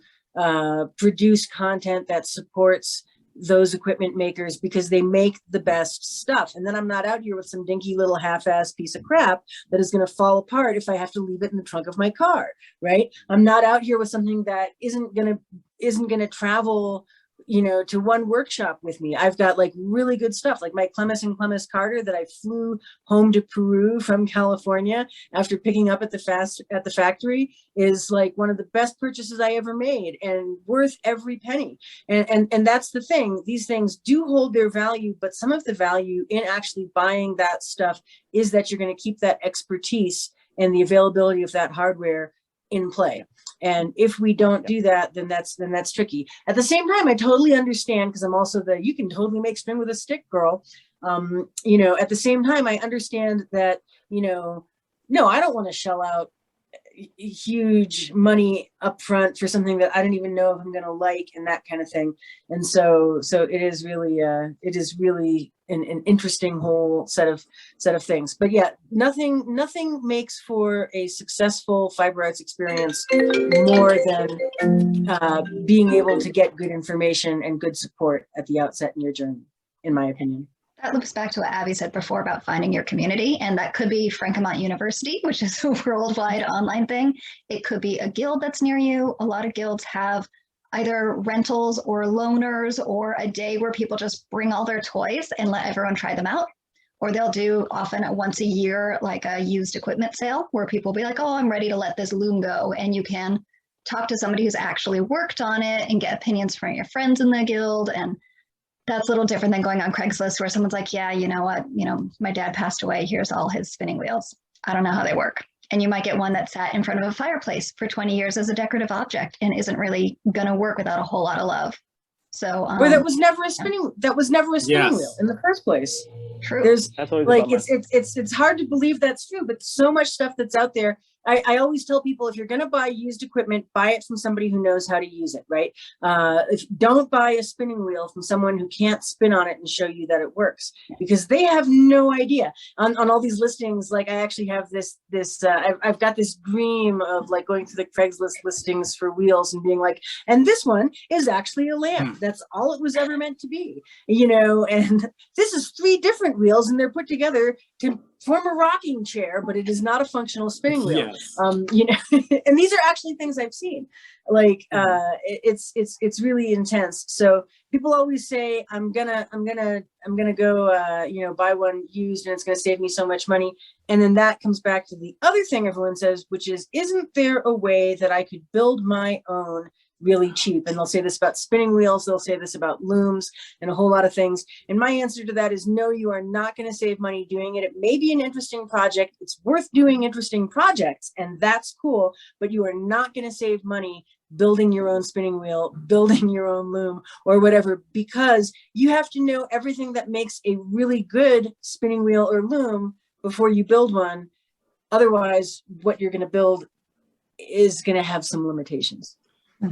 produce content that supports those equipment makers, because they make the best stuff. And then I'm not out here with some dinky little half-ass piece of crap that is going to fall apart if I have to leave it in the trunk of my car, right? I'm not out here with something that isn't going to travel, you know, to one workshop with me. I've got like really good stuff, like my Clements and Clements Carter that I flew home to Peru from California after picking up at the factory, is like one of the best purchases I ever made and worth every penny. And that's the thing. These things do hold their value, but some of the value in actually buying that stuff is that you're going to keep that expertise and the availability of that hardware in play. And if we don't do that, then that's tricky. At the same time, I totally understand, because I'm also the you can totally make spin with a stick girl. You know, at the same time, I understand that, you know, no, I don't want to shell out huge money up front for something that I don't even know if I'm going to like, and that kind of thing. And so it is really an interesting whole set of things. But yeah, nothing makes for a successful fiber arts experience more than being able to get good information and good support at the outset in your journey, in my opinion. That loops back to what Abby said before about finding your community, and that could be Frankomont University, which is a worldwide online thing. It could be a guild that's near you. A lot of guilds have either rentals or loaners, or a day where people just bring all their toys and let everyone try them out. Or they'll do often once a year, like a used equipment sale, where people will be like, oh, I'm ready to let this loom go. And you can talk to somebody who's actually worked on it and get opinions from your friends in the guild. And that's a little different than going on Craigslist, where someone's like, yeah, you know what, my dad passed away, here's all his spinning wheels. I don't know how they work. And you might get one that sat in front of a fireplace for 20 years as a decorative object and isn't really going to work without a whole lot of love. So, or that was never a spinning, Yes. wheel in the first place. True. There's like, bummer. it's hard to believe that's true, but so much stuff that's out there. I always tell people, if you're going to buy used equipment, buy it from somebody who knows how to use it, right? Don't buy a spinning wheel from someone who can't spin on it and show you that it works, because they have no idea. On all these listings, like I actually have I've got this dream of like going through the Craigslist listings for wheels and being like, and this one is actually a lamp. That's all it was ever meant to be, and this is 3 different wheels and they're put together to form a rocking chair, but it is not a functional spinning wheel. Yes. And these are actually things I've seen. Like it's really intense. So people always say, I'm gonna go buy one used and it's gonna save me so much money. And then that comes back to the other thing everyone says, which is, isn't there a way that I could build my own really cheap? And they'll say this about spinning wheels, they'll say this about looms and a whole lot of things. And my answer to that is no, you are not going to save money doing it. It may be an interesting project. It's worth doing interesting projects, and that's cool, but you are not going to save money building your own spinning wheel, building your own loom or whatever, because you have to know everything that makes a really good spinning wheel or loom before you build one. Otherwise, what you're going to build is going to have some limitations.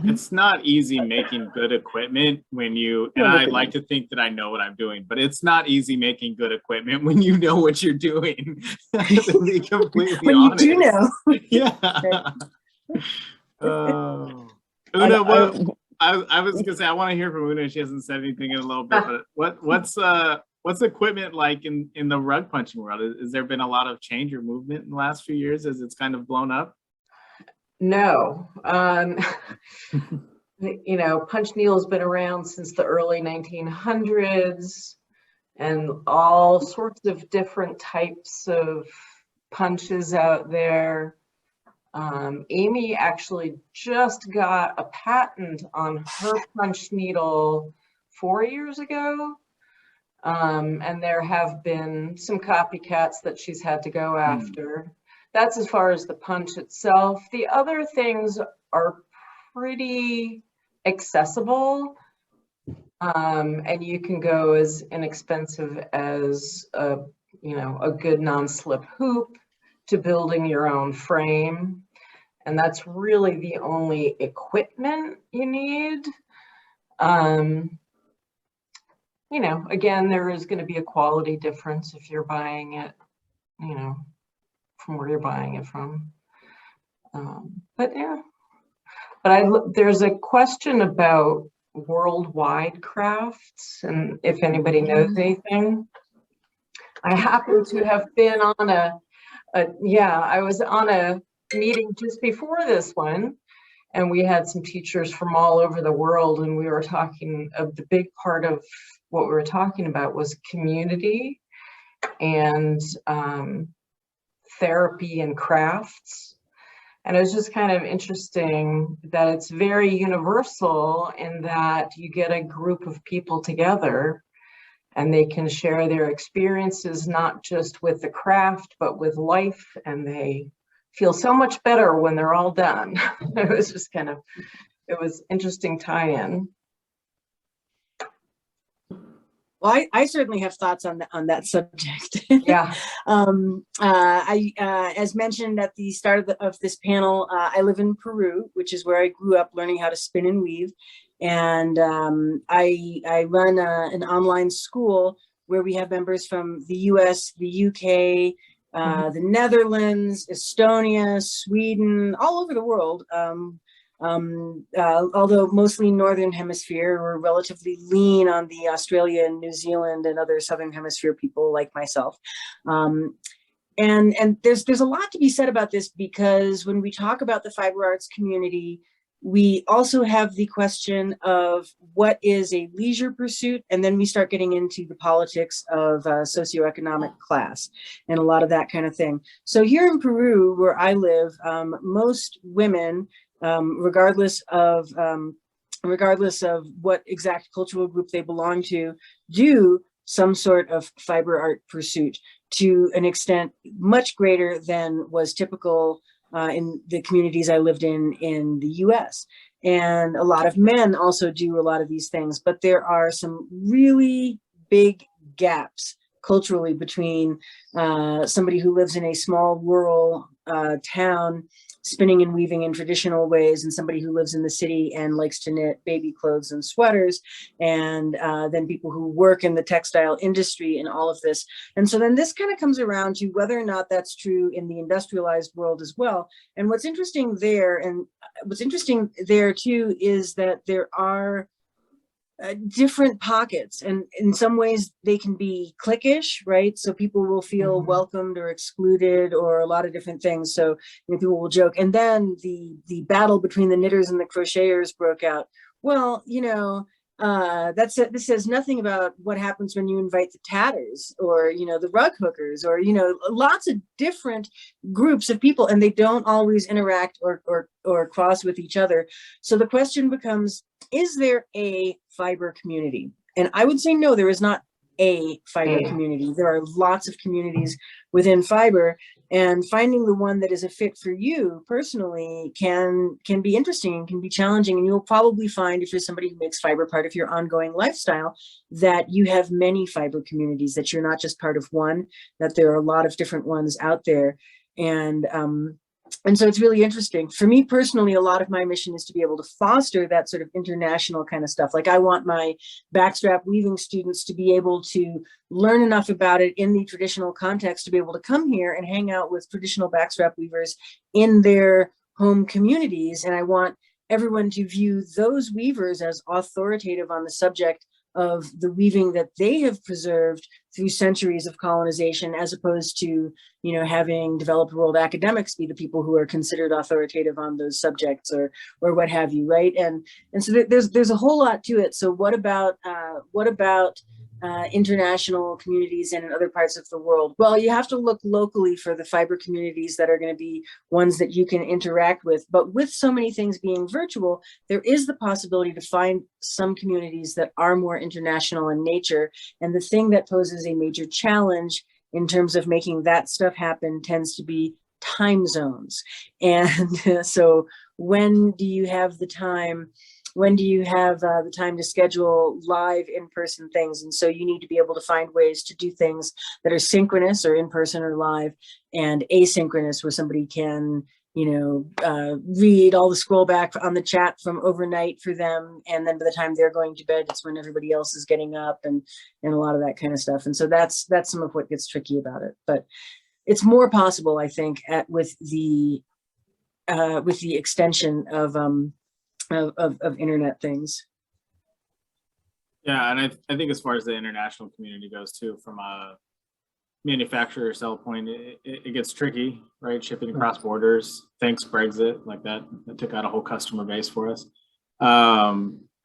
It's not easy making good equipment when you, and I like to think that I know what I'm doing, but it's not easy making good equipment when you know what you're doing. To be completely when honest. You do know. Yeah. Una, I was gonna say, I want to hear from Una. She hasn't said anything in a little bit, but what's equipment like in the rug punching world? Has there been a lot of change or movement in the last few years as it's kind of blown up? No. Punch needle's been around since the early 1900s, and all sorts of different types of punches out there. Amy actually just got a patent on her punch needle 4 years ago. And there have been some copycats that she's had to go after. That's as far as the punch itself. The other things are pretty accessible, and you can go as inexpensive as a good non-slip hoop to building your own frame, and that's really the only equipment you need. Again, there is going to be a quality difference if you're buying it, from where you're buying it from. But there's a question about worldwide crafts, and if anybody knows anything. I happen to have been on I was on a meeting just before this one, and we had some teachers from all over the world, and we were talking of the big part of what we were talking about was community and therapy and crafts. And it was just kind of interesting that it's very universal in that you get a group of people together and they can share their experiences, not just with the craft, but with life, and they feel so much better when they're all done. It was just kind of, it was interesting tie-in. Well, I certainly have thoughts on that subject. Yeah. As mentioned at the start of this panel, I live in Peru, which is where I grew up learning how to spin and weave. And I run an online school where we have members from the US, the UK, the Netherlands, Estonia, Sweden, all over the world. Although mostly Northern Hemisphere, we're relatively lean on the Australia and New Zealand and other Southern Hemisphere people like myself. And there's a lot to be said about this, because when we talk about the fiber arts community, we also have the question of what is a leisure pursuit, and then we start getting into the politics of socioeconomic class and a lot of that kind of thing. So here in Peru, where I live, most women, regardless of what exact cultural group they belong to, do some sort of fiber art pursuit to an extent much greater than was typical in the communities I lived in the US. And a lot of men also do a lot of these things, but there are some really big gaps culturally between somebody who lives in a small rural town spinning and weaving in traditional ways and somebody who lives in the city and likes to knit baby clothes and sweaters, and then people who work in the textile industry and all of this. And so then this kind of comes around to whether or not that's true in the industrialized world as well. And what's interesting there too is that there are different pockets, and in some ways they can be cliquish, right? So people will feel welcomed or excluded, or a lot of different things. So people will joke. And then the battle between the knitters and the crocheters broke out. Well, this says nothing about what happens when you invite the tatters, or the rug hookers, or lots of different groups of people, and they don't always interact or cross with each other. So the question becomes, is there a fiber community? And I would say no, there is not a fiber community. There are lots of communities within fiber, and finding the one that is a fit for you personally can be interesting and can be challenging. And you'll probably find, if you're somebody who makes fiber part of your ongoing lifestyle, that you have many fiber communities, that you're not just part of one, that there are a lot of different ones out there. And so it's really interesting. For me personally, a lot of my mission is to be able to foster that sort of international kind of stuff. Like, I want my backstrap weaving students to be able to learn enough about it in the traditional context to be able to come here and hang out with traditional backstrap weavers in their home communities. And I want everyone to view those weavers as authoritative on the subject of the weaving that they have preserved through centuries of colonization, as opposed to, having developed world academics be the people who are considered authoritative on those subjects, or what have you, right? And so there's a whole lot to it. So what about international communities and in other parts of the world? Well, you have to look locally for the fiber communities that are going to be ones that you can interact with. But with so many things being virtual, there is the possibility to find some communities that are more international in nature. And the thing that poses a major challenge in terms of making that stuff happen tends to be time zones. And so when do you have the time? When do you have the time to schedule live in-person things? And so you need to be able to find ways to do things that are synchronous, or in-person or live, and asynchronous, where somebody can, read all the scroll back on the chat from overnight for them. And then by the time they're going to bed, it's when everybody else is getting up, and a lot of that kind of stuff. And so that's some of what gets tricky about it. But it's more possible, I think, with the extension of internet things. Yeah, and I think as far as the international community goes too, from a manufacturer sell point, it gets tricky, right? Shipping across borders. Thanks Brexit, like that took out a whole customer base for us. I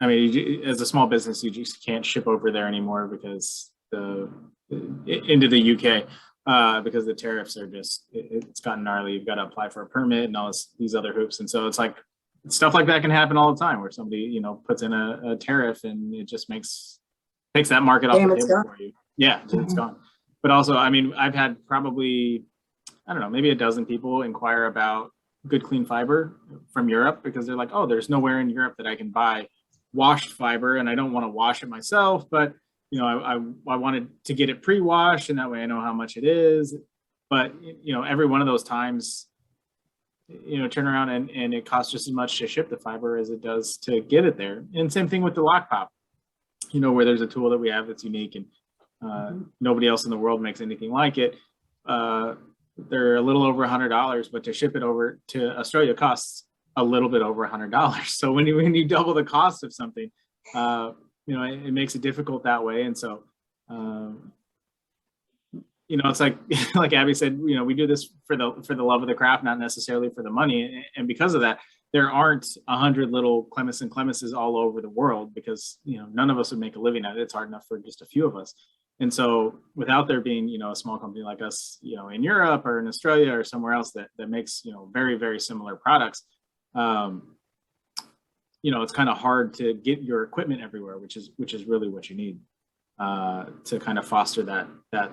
mean, as a small business, you just can't ship over there anymore because into the UK, because the tariffs are just, it's gotten gnarly. You've got to apply for a permit and all these other hoops. And so it's like, stuff like that can happen all the time, where somebody, puts in a tariff, and it just takes that market off the table for you. Yeah, it's gone. But also, I mean, I've had probably I don't know, maybe a dozen people inquire about good clean fiber from Europe because they're like, oh, there's nowhere in Europe that I can buy washed fiber, and I don't want to wash it myself, but you know, I wanted to get it pre-washed, and that way I know how much it is. But you know, every one of those times, you know, turn around and it costs just as much to ship the fiber as it does to get it there. And same thing with the lock pop, you know, where there's a tool that we have that's unique and nobody else in the world makes anything like it. They're a little over $100, but to ship it over to Australia costs a little bit over $100. So when you double the cost of something, you know, it makes it difficult that way. And so, you know, it's like like Abby said, you know, we do this for the love of the craft, not necessarily for the money. And because of that, there aren't 100 little Clements and Clementses all over the world because, you know, none of us would make a living at it. It's hard enough for just a few of us. And so without there being, you know, a small company like us, you know, in Europe or in Australia or somewhere else that makes, you know, very, very similar products, you know, it's kind of hard to get your equipment everywhere, which is really what you need to kind of foster that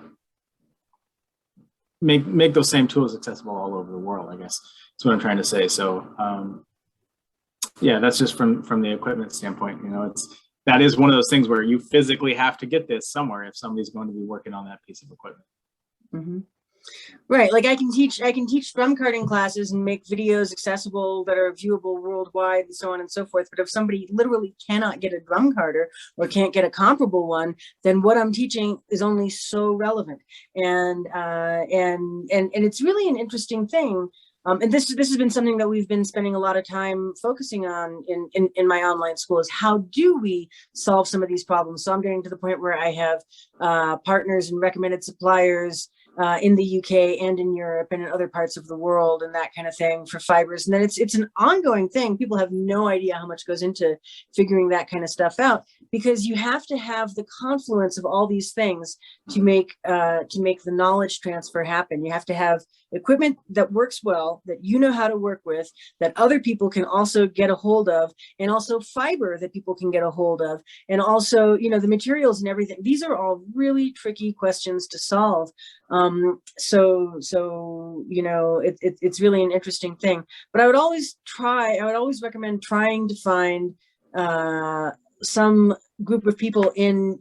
make those same tools accessible all over the world, I guess. That's what I'm trying to say. So yeah, that's just from the equipment standpoint. You know, that is one of those things where you physically have to get this somewhere if somebody's going to be working on that piece of equipment. Mm-hmm. Right. Like I can teach drum carding classes and make videos accessible that are viewable worldwide and so on and so forth. But if somebody literally cannot get a drum carder or can't get a comparable one, then what I'm teaching is only so relevant. And it's really an interesting thing. And this has been something that we've been spending a lot of time focusing on in my online school is how do we solve some of these problems? So I'm getting to the point where I have partners and recommended suppliers in the UK and in Europe and in other parts of the world and that kind of thing for fibers. And then it's an ongoing thing. People have no idea how much goes into figuring that kind of stuff out because you have to have the confluence of all these things to make the knowledge transfer happen. You have to have equipment that works well, that you know how to work with, that other people can also get a hold of, and also fiber that people can get a hold of, and also, you know, the materials and everything. These are all really tricky questions to solve. So you know, it's really an interesting thing. But I would always recommend trying to find some group of people in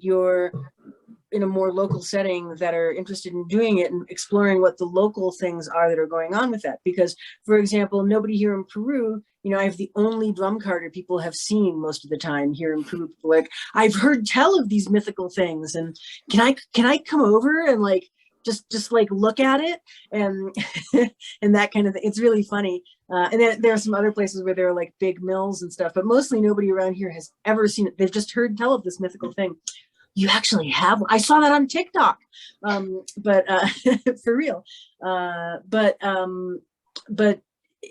a more local setting that are interested in doing it and exploring what the local things are that are going on with that. Because, for example, nobody here in Peru, you know, I have the only drum carder people have seen most of the time here in Peru. People like, I've heard tell of these mythical things, and can I come over and like just like look at it and and that kind of thing. It's really funny. And then there are some other places where there are like big mills and stuff, but mostly nobody around here has ever seen it. They've just heard tell of this mythical thing. You actually have? I saw that on TikTok, but for real. But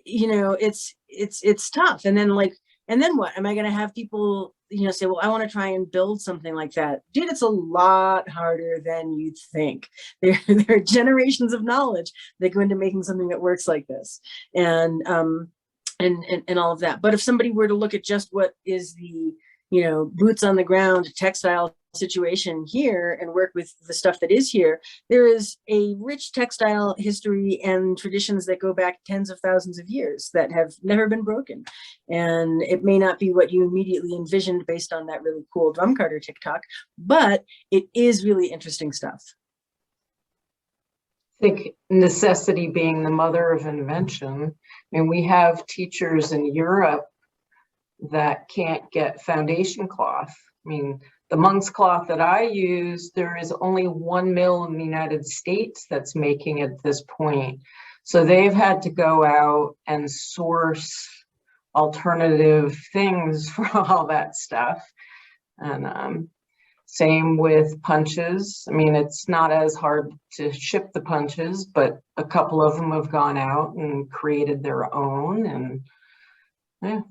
you know, it's tough. And then what? Am I going to have people, you know, say, well, I want to try and build something like that? Dude, it's a lot harder than you think. There are generations of knowledge that go into making something that works like this, and all of that. But if somebody were to look at just what is the, you know, boots on the ground textile situation here and work with the stuff that is here, there is a rich textile history and traditions that go back tens of thousands of years that have never been broken. And it may not be what you immediately envisioned based on that really cool drum carder TikTok, but it is really interesting stuff. I think necessity being the mother of invention. I mean, we have teachers in Europe that can't get foundation cloth. I mean, the monk's cloth that I use, there is only one mill in the United States that's making it at this point. So they've had to go out and source alternative things for all that stuff. And same with punches. I mean, it's not as hard to ship the punches, but a couple of them have gone out and created their own, and yeah.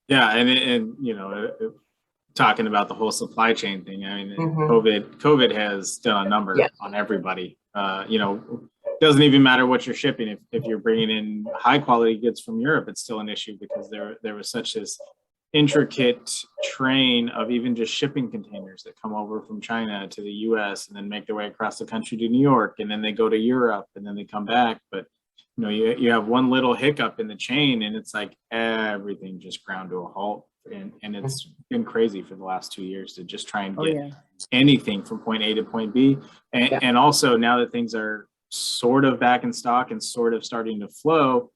Yeah, and you know, talking about the whole supply chain thing, I mean, COVID has done a number on everybody. You know, it doesn't even matter what you're shipping. If you're bringing in high quality goods from Europe, it's still an issue because there was such this intricate train of even just shipping containers that come over from China to the US and then make their way across the country to New York, and then they go to Europe and then they come back. But you know, you have one little hiccup in the chain and it's like everything just ground to a halt. And it's been crazy for the last 2 years to just try and get anything from point A to point B. And also now that things are sort of back in stock and sort of starting to flow,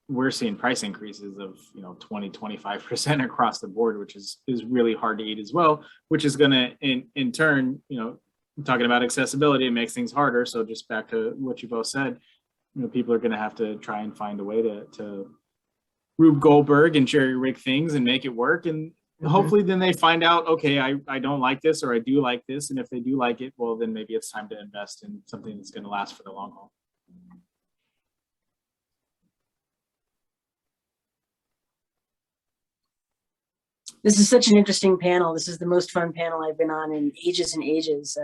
we're seeing price increases of 20-25% across the board, which is really hard to eat as well, which is going to in turn, talking about accessibility, it makes things harder. So just back to what you both said, people are going to have to try and find a way to Rube Goldberg and jerry rig things and make it work. And hopefully then they find out, okay, I don't like this, or I do like this. And if they do like it, well, then maybe it's time to invest in something that's going to last for the long haul. This is such an interesting panel. This is the most fun panel I've been on in ages and ages.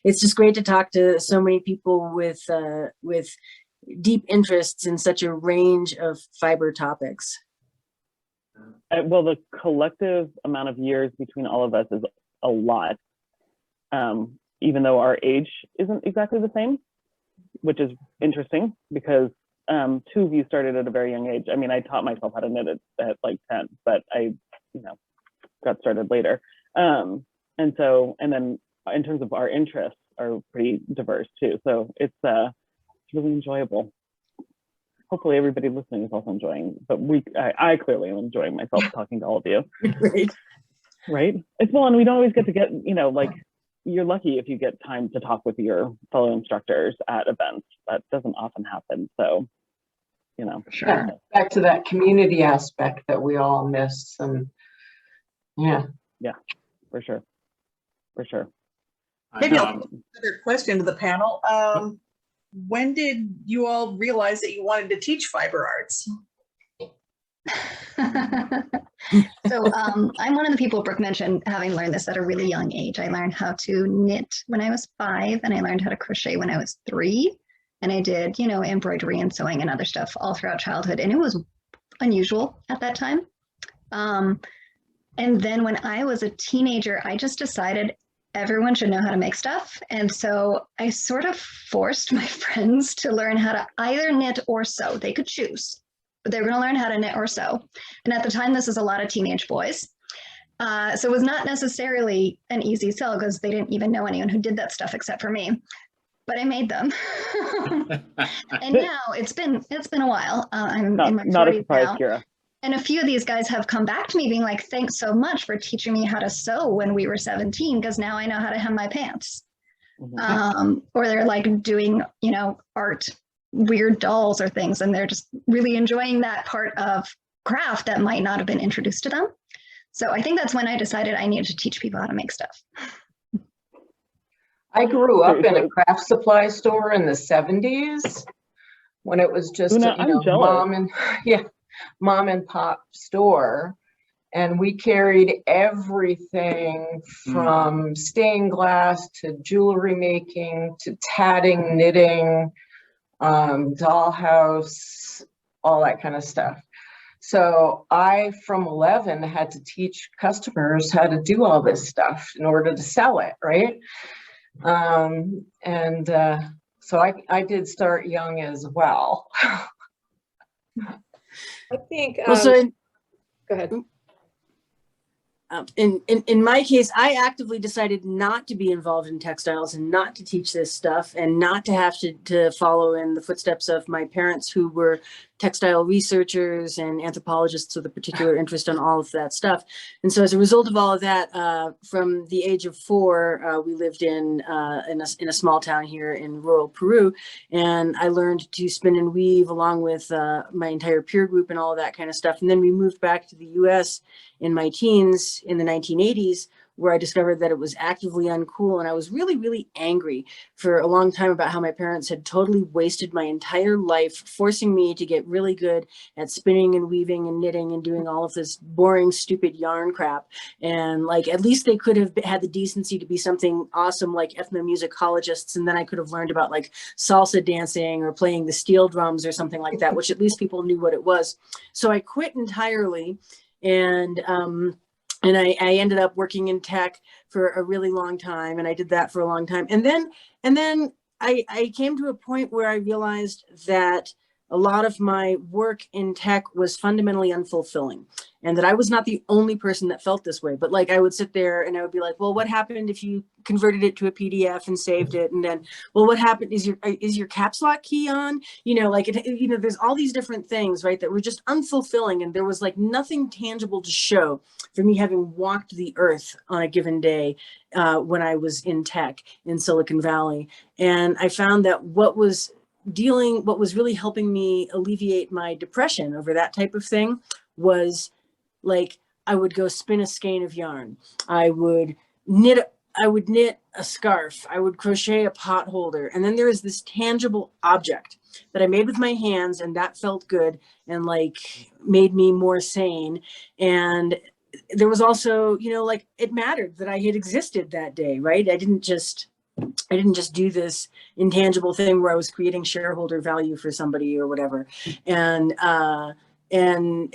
It's just great to talk to so many people with deep interests in such a range of fiber topics. Well, the collective amount of years between all of us is a lot, even though our age isn't exactly the same, which is interesting because two of you started at a very young age. I mean, I taught myself how to knit at like 10, but I, got started later. And then in terms of our interests are pretty diverse too. So it's really enjoyable. Hopefully everybody listening is also enjoying, but I clearly am enjoying myself talking to all of you. Right? It's fun. We don't always get to get, like you're lucky if you get time to talk with your fellow instructors at events. That doesn't often happen. So, Sure. Yeah, back to that community aspect that we all miss. And yeah, for sure. Maybe another question to the panel. When did you all realize that you wanted to teach fiber arts? So I'm one of the people Brooke mentioned having learned this at a really young age. I learned how to knit when I was 5, and I learned how to crochet when I was 3. And I did, embroidery and sewing and other stuff all throughout childhood. And it was unusual at that time. And then when I was a teenager, I just decided everyone should know how to make stuff. And so I sort of forced my friends to learn how to either knit or sew. They could choose, but they were going to learn how to knit or sew. And at the time, this is a lot of teenage boys. So it was not necessarily an easy sell because they didn't even know anyone who did that stuff except for me. But I made them. And now it's been a while. I'm in my 40s not a surprise, now. Kira. And a few of these guys have come back to me being like, thanks so much for teaching me how to sew when we were 17, because now I know how to hem my pants. Mm-hmm. Or they're like doing, art, weird dolls or things, and they're just really enjoying that part of craft that might not have been introduced to them. So I think that's when I decided I needed to teach people how to make stuff. I grew up in a craft supply store in the 70s when it was just mom and pop store, and we carried everything from stained glass to jewelry making to tatting, knitting, dollhouse, all that kind of stuff. So I, from 11, had to teach customers how to do all this stuff in order to sell it, right? So I did start young as well. I think. Go ahead. In my case, I actively decided not to be involved in textiles and not to teach this stuff and not to have to follow in the footsteps of my parents, who were textile researchers and anthropologists with a particular interest in all of that stuff. And so as a result of all of that, from the age of 4, we lived in a small town here in rural Peru. And I learned to spin and weave along with my entire peer group and all of that kind of stuff. And then we moved back to the US in my teens in the 1980s, where I discovered that it was actively uncool. And I was really, really angry for a long time about how my parents had totally wasted my entire life, forcing me to get really good at spinning and weaving and knitting and doing all of this boring, stupid yarn crap. And like, at least they could have had the decency to be something awesome like ethnomusicologists. And then I could have learned about like salsa dancing or playing the steel drums or something like that, which at least people knew what it was. So I quit entirely And I ended up working in tech for a really long time, and I did that for a long time. And then I came to a point where I realized that a lot of my work in tech was fundamentally unfulfilling, and that I was not the only person that felt this way. But like, I would sit there and I would be like, well, what happened if you converted it to a PDF and saved it? And then, well, what happened is your caps lock key on? You know, like, there's all these different things, right, that were just unfulfilling. And there was like nothing tangible to show for me having walked the earth on a given day when I was in tech in Silicon Valley. And I found that what was really helping me alleviate my depression over that type of thing was, like, I would go spin a skein of yarn. I would knit a scarf. I would crochet a pot holder. And then there is this tangible object that I made with my hands, and that felt good and like made me more sane. And there was also, like, it mattered that I had existed that day, right? I didn't just do this intangible thing where I was creating shareholder value for somebody or whatever. And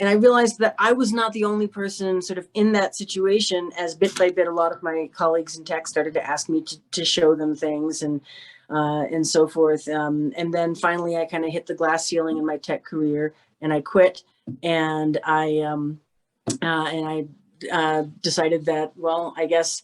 I realized that I was not the only person sort of in that situation, as bit by bit, a lot of my colleagues in tech started to ask me to show them things and so forth. And then finally I kind of hit the glass ceiling in my tech career, and I quit. And I decided that, well, I guess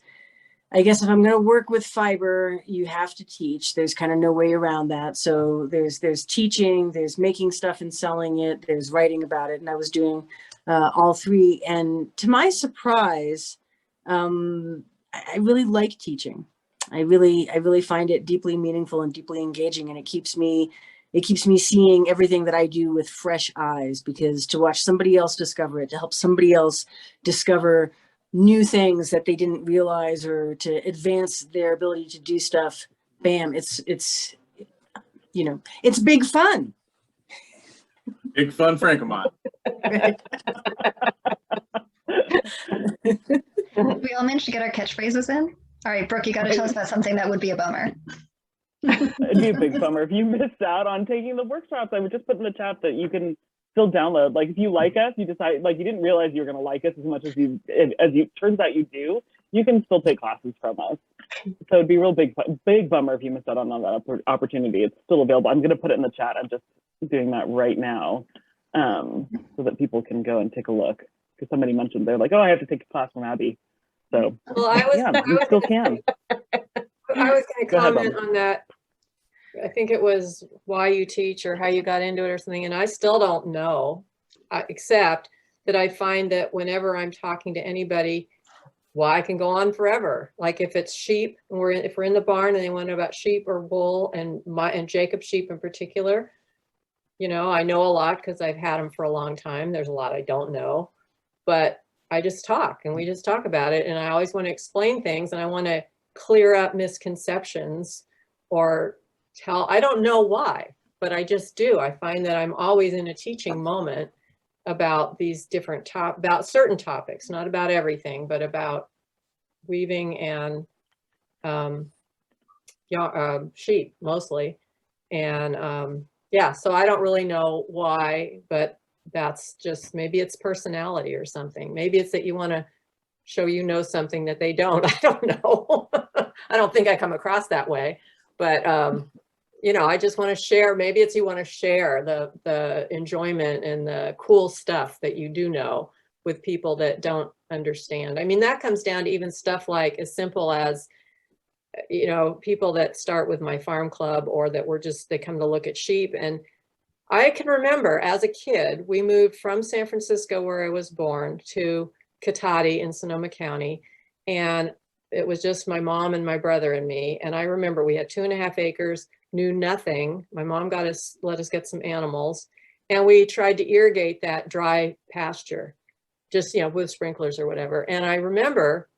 if I'm going to work with fiber, you have to teach. There's kind of no way around that. So there's teaching, there's making stuff and selling it, there's writing about it. And I was doing all three. And to my surprise, I really like teaching. I really find it deeply meaningful and deeply engaging. And it keeps me seeing everything that I do with fresh eyes, because to watch somebody else discover it, to help somebody else discover new things that they didn't realize, or to advance their ability to do stuff, bam, it's big fun. Big fun, Frankomont. We all managed to get our catchphrases in. All right, Brooke, you got to tell us about something that would be a bummer. It'd be a big bummer if you missed out on taking the workshops. I would just put in the chat that you can still download. Like, if you like us, you decide, like, you didn't realize you were going to like us as much as turns out you do, you can still take classes from us. So it'd be a real big bummer if you missed out on that opportunity. It's still available. I'm going to put it in the chat. I'm just doing that right now, so that people can go and take a look. Because somebody mentioned, they're like, oh, I have to take a class from Abby. So well, you still can. I was going to comment on that. I think it was why you teach or how you got into it or something. And I still don't know, except that I find that whenever I'm talking to anybody, well, I can go on forever. Like if it's sheep, and if we're in the barn and they want to know about sheep or wool, and Jacob's sheep in particular, I know a lot because I've had them for a long time. There's a lot I don't know, but I just talk, and we just talk about it. And I always want to explain things, and I want to clear up misconceptions or I don't know why, but I just do. I find that I'm always in a teaching moment about these different about certain topics, not about everything, but about weaving and sheep mostly. And yeah, so I don't really know why, but that's just, maybe it's personality or something. Maybe it's that you want to show something that they don't. I don't know. I don't think I come across that way, but I just want to share. Maybe it's you want to share the enjoyment and the cool stuff that you do know with people that don't understand. I mean, that comes down to even stuff like as simple as, people that start with my farm club, or that they come to look at sheep. And I can remember as a kid, we moved from San Francisco, where I was born, to Cotati in Sonoma County. And it was just my mom and my brother and me. And I remember we had 2.5 acres, knew nothing. My mom let us get some animals, and we tried to irrigate that dry pasture, just, with sprinklers or whatever. And I remember,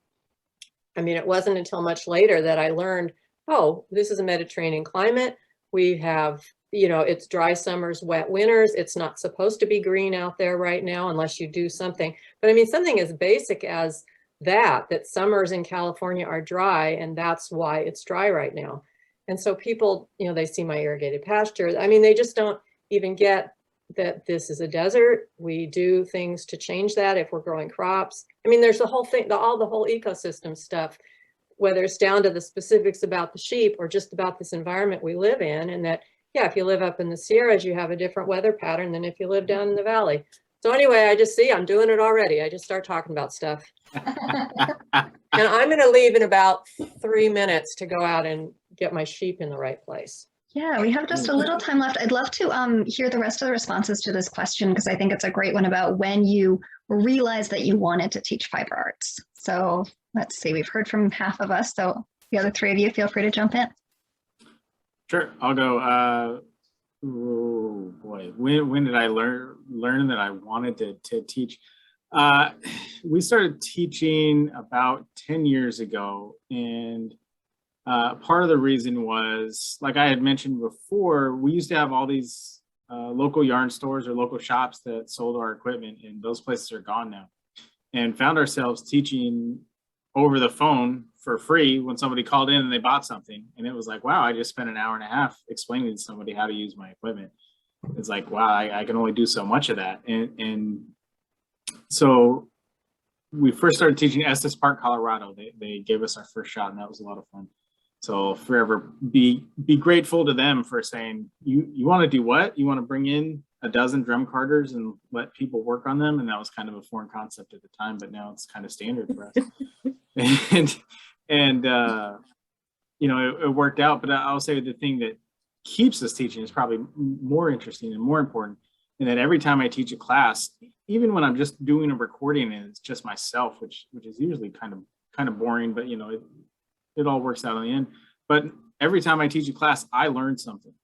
it wasn't until much later that I learned, oh, this is a Mediterranean climate. We have, it's dry summers, wet winters. It's not supposed to be green out there right now unless you do something. But something as basic as that summers in California are dry, and that's why it's dry right now. And so people, they see my irrigated pasture. They just don't even get that this is a desert. We do things to change that if we're growing crops. I mean, there's the whole thing, the whole ecosystem stuff, whether it's down to the specifics about the sheep or just about this environment we live in. And that, yeah, if you live up in the Sierras, you have a different weather pattern than if you live down in the valley. So anyway, I just see I'm doing it already. I just start talking about stuff. And I'm going to leave in about 3 minutes to go out and get my sheep in the right place. Yeah, we have just a little time left. I'd love to hear the rest of the responses to this question, because I think it's a great one about when you realized that you wanted to teach fiber arts. So let's see, we've heard from half of us. So the other 3 of you, feel free to jump in. Sure, I'll go. Oh boy, when did I learn that I wanted to teach? We started teaching about 10 years ago, and part of the reason was, like I had mentioned before, we used to have all these local yarn stores or local shops that sold our equipment, and those places are gone now. And found ourselves teaching over the phone for free when somebody called in and they bought something. And it was like, wow, I just spent an hour and a half explaining to somebody how to use my equipment. It's like, wow, I can only do so much of that. And so we first started teaching Estes Park, Colorado. They gave us our first shot, and that was a lot of fun. So forever be grateful to them for saying, you want to do what? You want to bring in a dozen drum carters and let people work on them? And that was kind of a foreign concept at the time, but now it's kind of standard for us. and you know, it worked out. But I'll say the thing that keeps us teaching is probably more interesting and more important, in that every time I teach a class, even when I'm just doing a recording and it's just myself, which is usually kind of boring, but you know, it all works out in the end. But every time I teach a class, I learn something.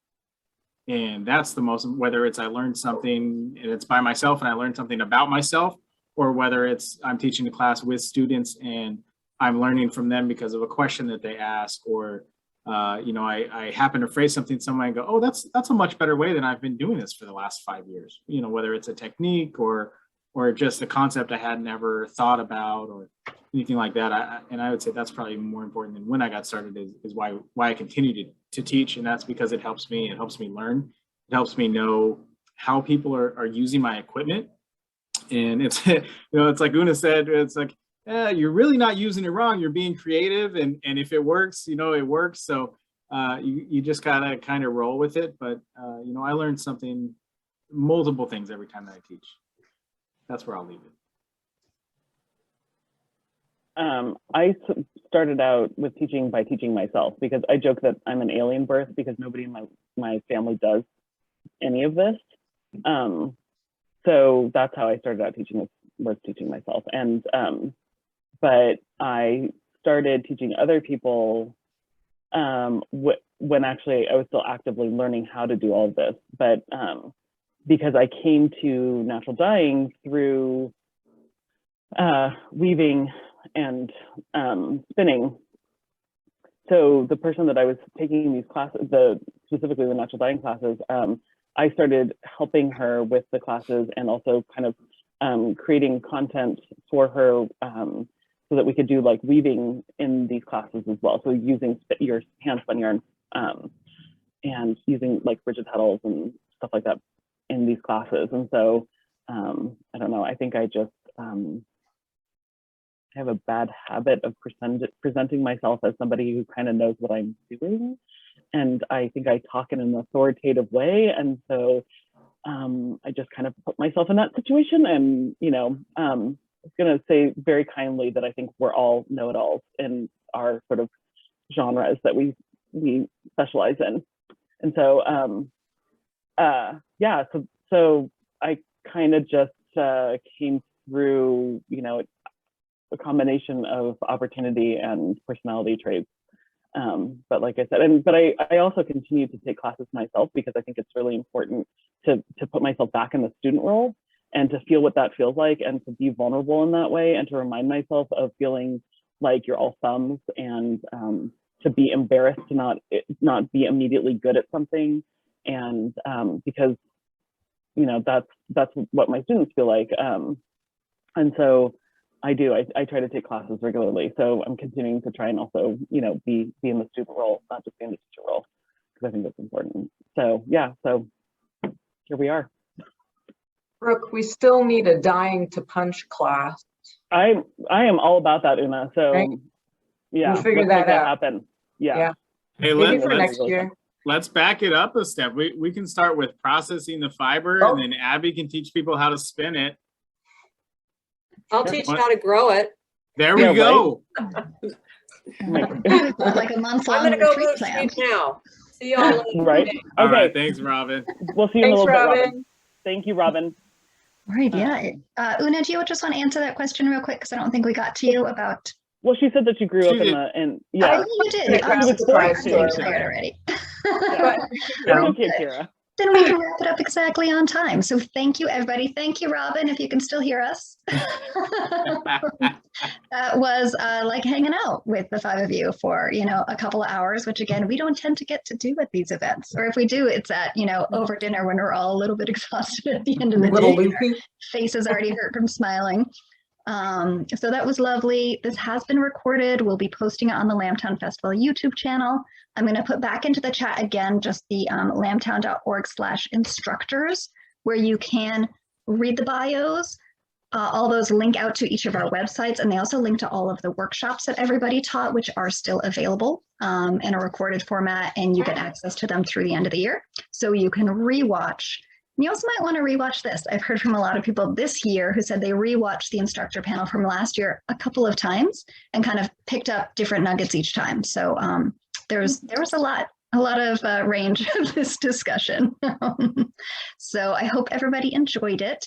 And that's the most, whether it's I learned something and it's by myself and I learned something about myself, or whether it's I'm teaching a class with students and I'm learning from them because of a question that they ask, or you know, I happen to phrase something somewhere and go, oh, that's a much better way than I've been doing this for the last 5 years. You know, whether it's a technique or just a concept I had never thought about or anything like that. And I would say that's probably more important than when I got started is why I continue to teach. And that's because it helps me learn. It helps me know how people are using my equipment. And it's, you know, it's like Una said, it's like, you're really not using it wrong. You're being creative. And if it works, you know, it works. So you just gotta kind of roll with it. But, you know, I learned multiple things every time that I teach. That's where I'll leave it. I started out with teaching by teaching myself, because I joke that I'm an alien birth because nobody in my family does any of this. So that's how I started out teaching, was teaching myself. And but I started teaching other people when actually I was still actively learning how to do all of this. But because I came to natural dyeing through weaving and spinning. So the person that I was taking these classes, specifically the natural dyeing classes, I started helping her with the classes and also kind of creating content for her so that we could do like weaving in these classes as well. So using your hand spun yarn and using like rigid heddles and stuff like that in these classes. And so I don't know, I think I just have a bad habit of presenting myself as somebody who kind of knows what I'm doing. And I think I talk in an authoritative way. And so I just kind of put myself in that situation. And, you know, I was going to say very kindly that I think we're all know-it-alls in our sort of genres that we specialize in. And so, yeah, so I kind of just came through, you know, a combination of opportunity and personality traits. But like I said, but I also continue to take classes myself because I think it's really important to put myself back in the student role and to feel what that feels like and to be vulnerable in that way and to remind myself of feeling like you're all thumbs and to be embarrassed to not be immediately good at something. And because, you know, that's what my students feel like. And so I try to take classes regularly. So I'm continuing to try and also, you know, be in the student role, not just be in the teacher role, because I think that's important. So yeah, so here we are. Brooke, we still need a dying to punch class. I am all about that, Una. So Right. yeah, We'll figure let's make that out. happen. Yeah. Yeah. Hey, Maybe for let's next year. let's back it up a step. We can start with processing the fiber, Oh. and then Abby can teach people how to spin it. I'll teach how to grow it. There Yeah, we go. Like a I'm month-long gonna go retreat move plan. sheep now. See y'all later. Right. All Okay. right, thanks, Robin. We'll see you in a Thanks, little bit, Robin. Robin. Thank you, Robin. Right, yeah. Una, do you just want to answer that question real quick? Because I don't think we got to you about. Well, she said that you grew She up in did. the Oh, yeah. you did. Yeah, Oh, she was surprised so too. you're tired already. Yeah. Very Thank you, good. Kira. Then we can wrap it up exactly on time. So thank you, everybody. Thank you, Robin, if you can still hear us. That was like hanging out with the 5 of you for, a couple of hours, which again, we don't tend to get to do at these events. Or if we do, it's at, over dinner when we're all a little bit exhausted at the end of the Little day. loopy. Faces already hurt from smiling. So that was lovely. This has been recorded. We'll be posting it on the Lambtown Festival YouTube channel. I'm going to put back into the chat again, just the lambtown.org/instructors, where you can read the bios. All those link out to each of our websites, and they also link to all of the workshops that everybody taught, which are still available in a recorded format, and you get access to them through the end of the year. So you can rewatch. You also might want to rewatch this. I've heard from a lot of people this year who said they rewatched the instructor panel from last year a couple of times and kind of picked up different nuggets each time. So there was a lot of range of this discussion. So I hope everybody enjoyed it.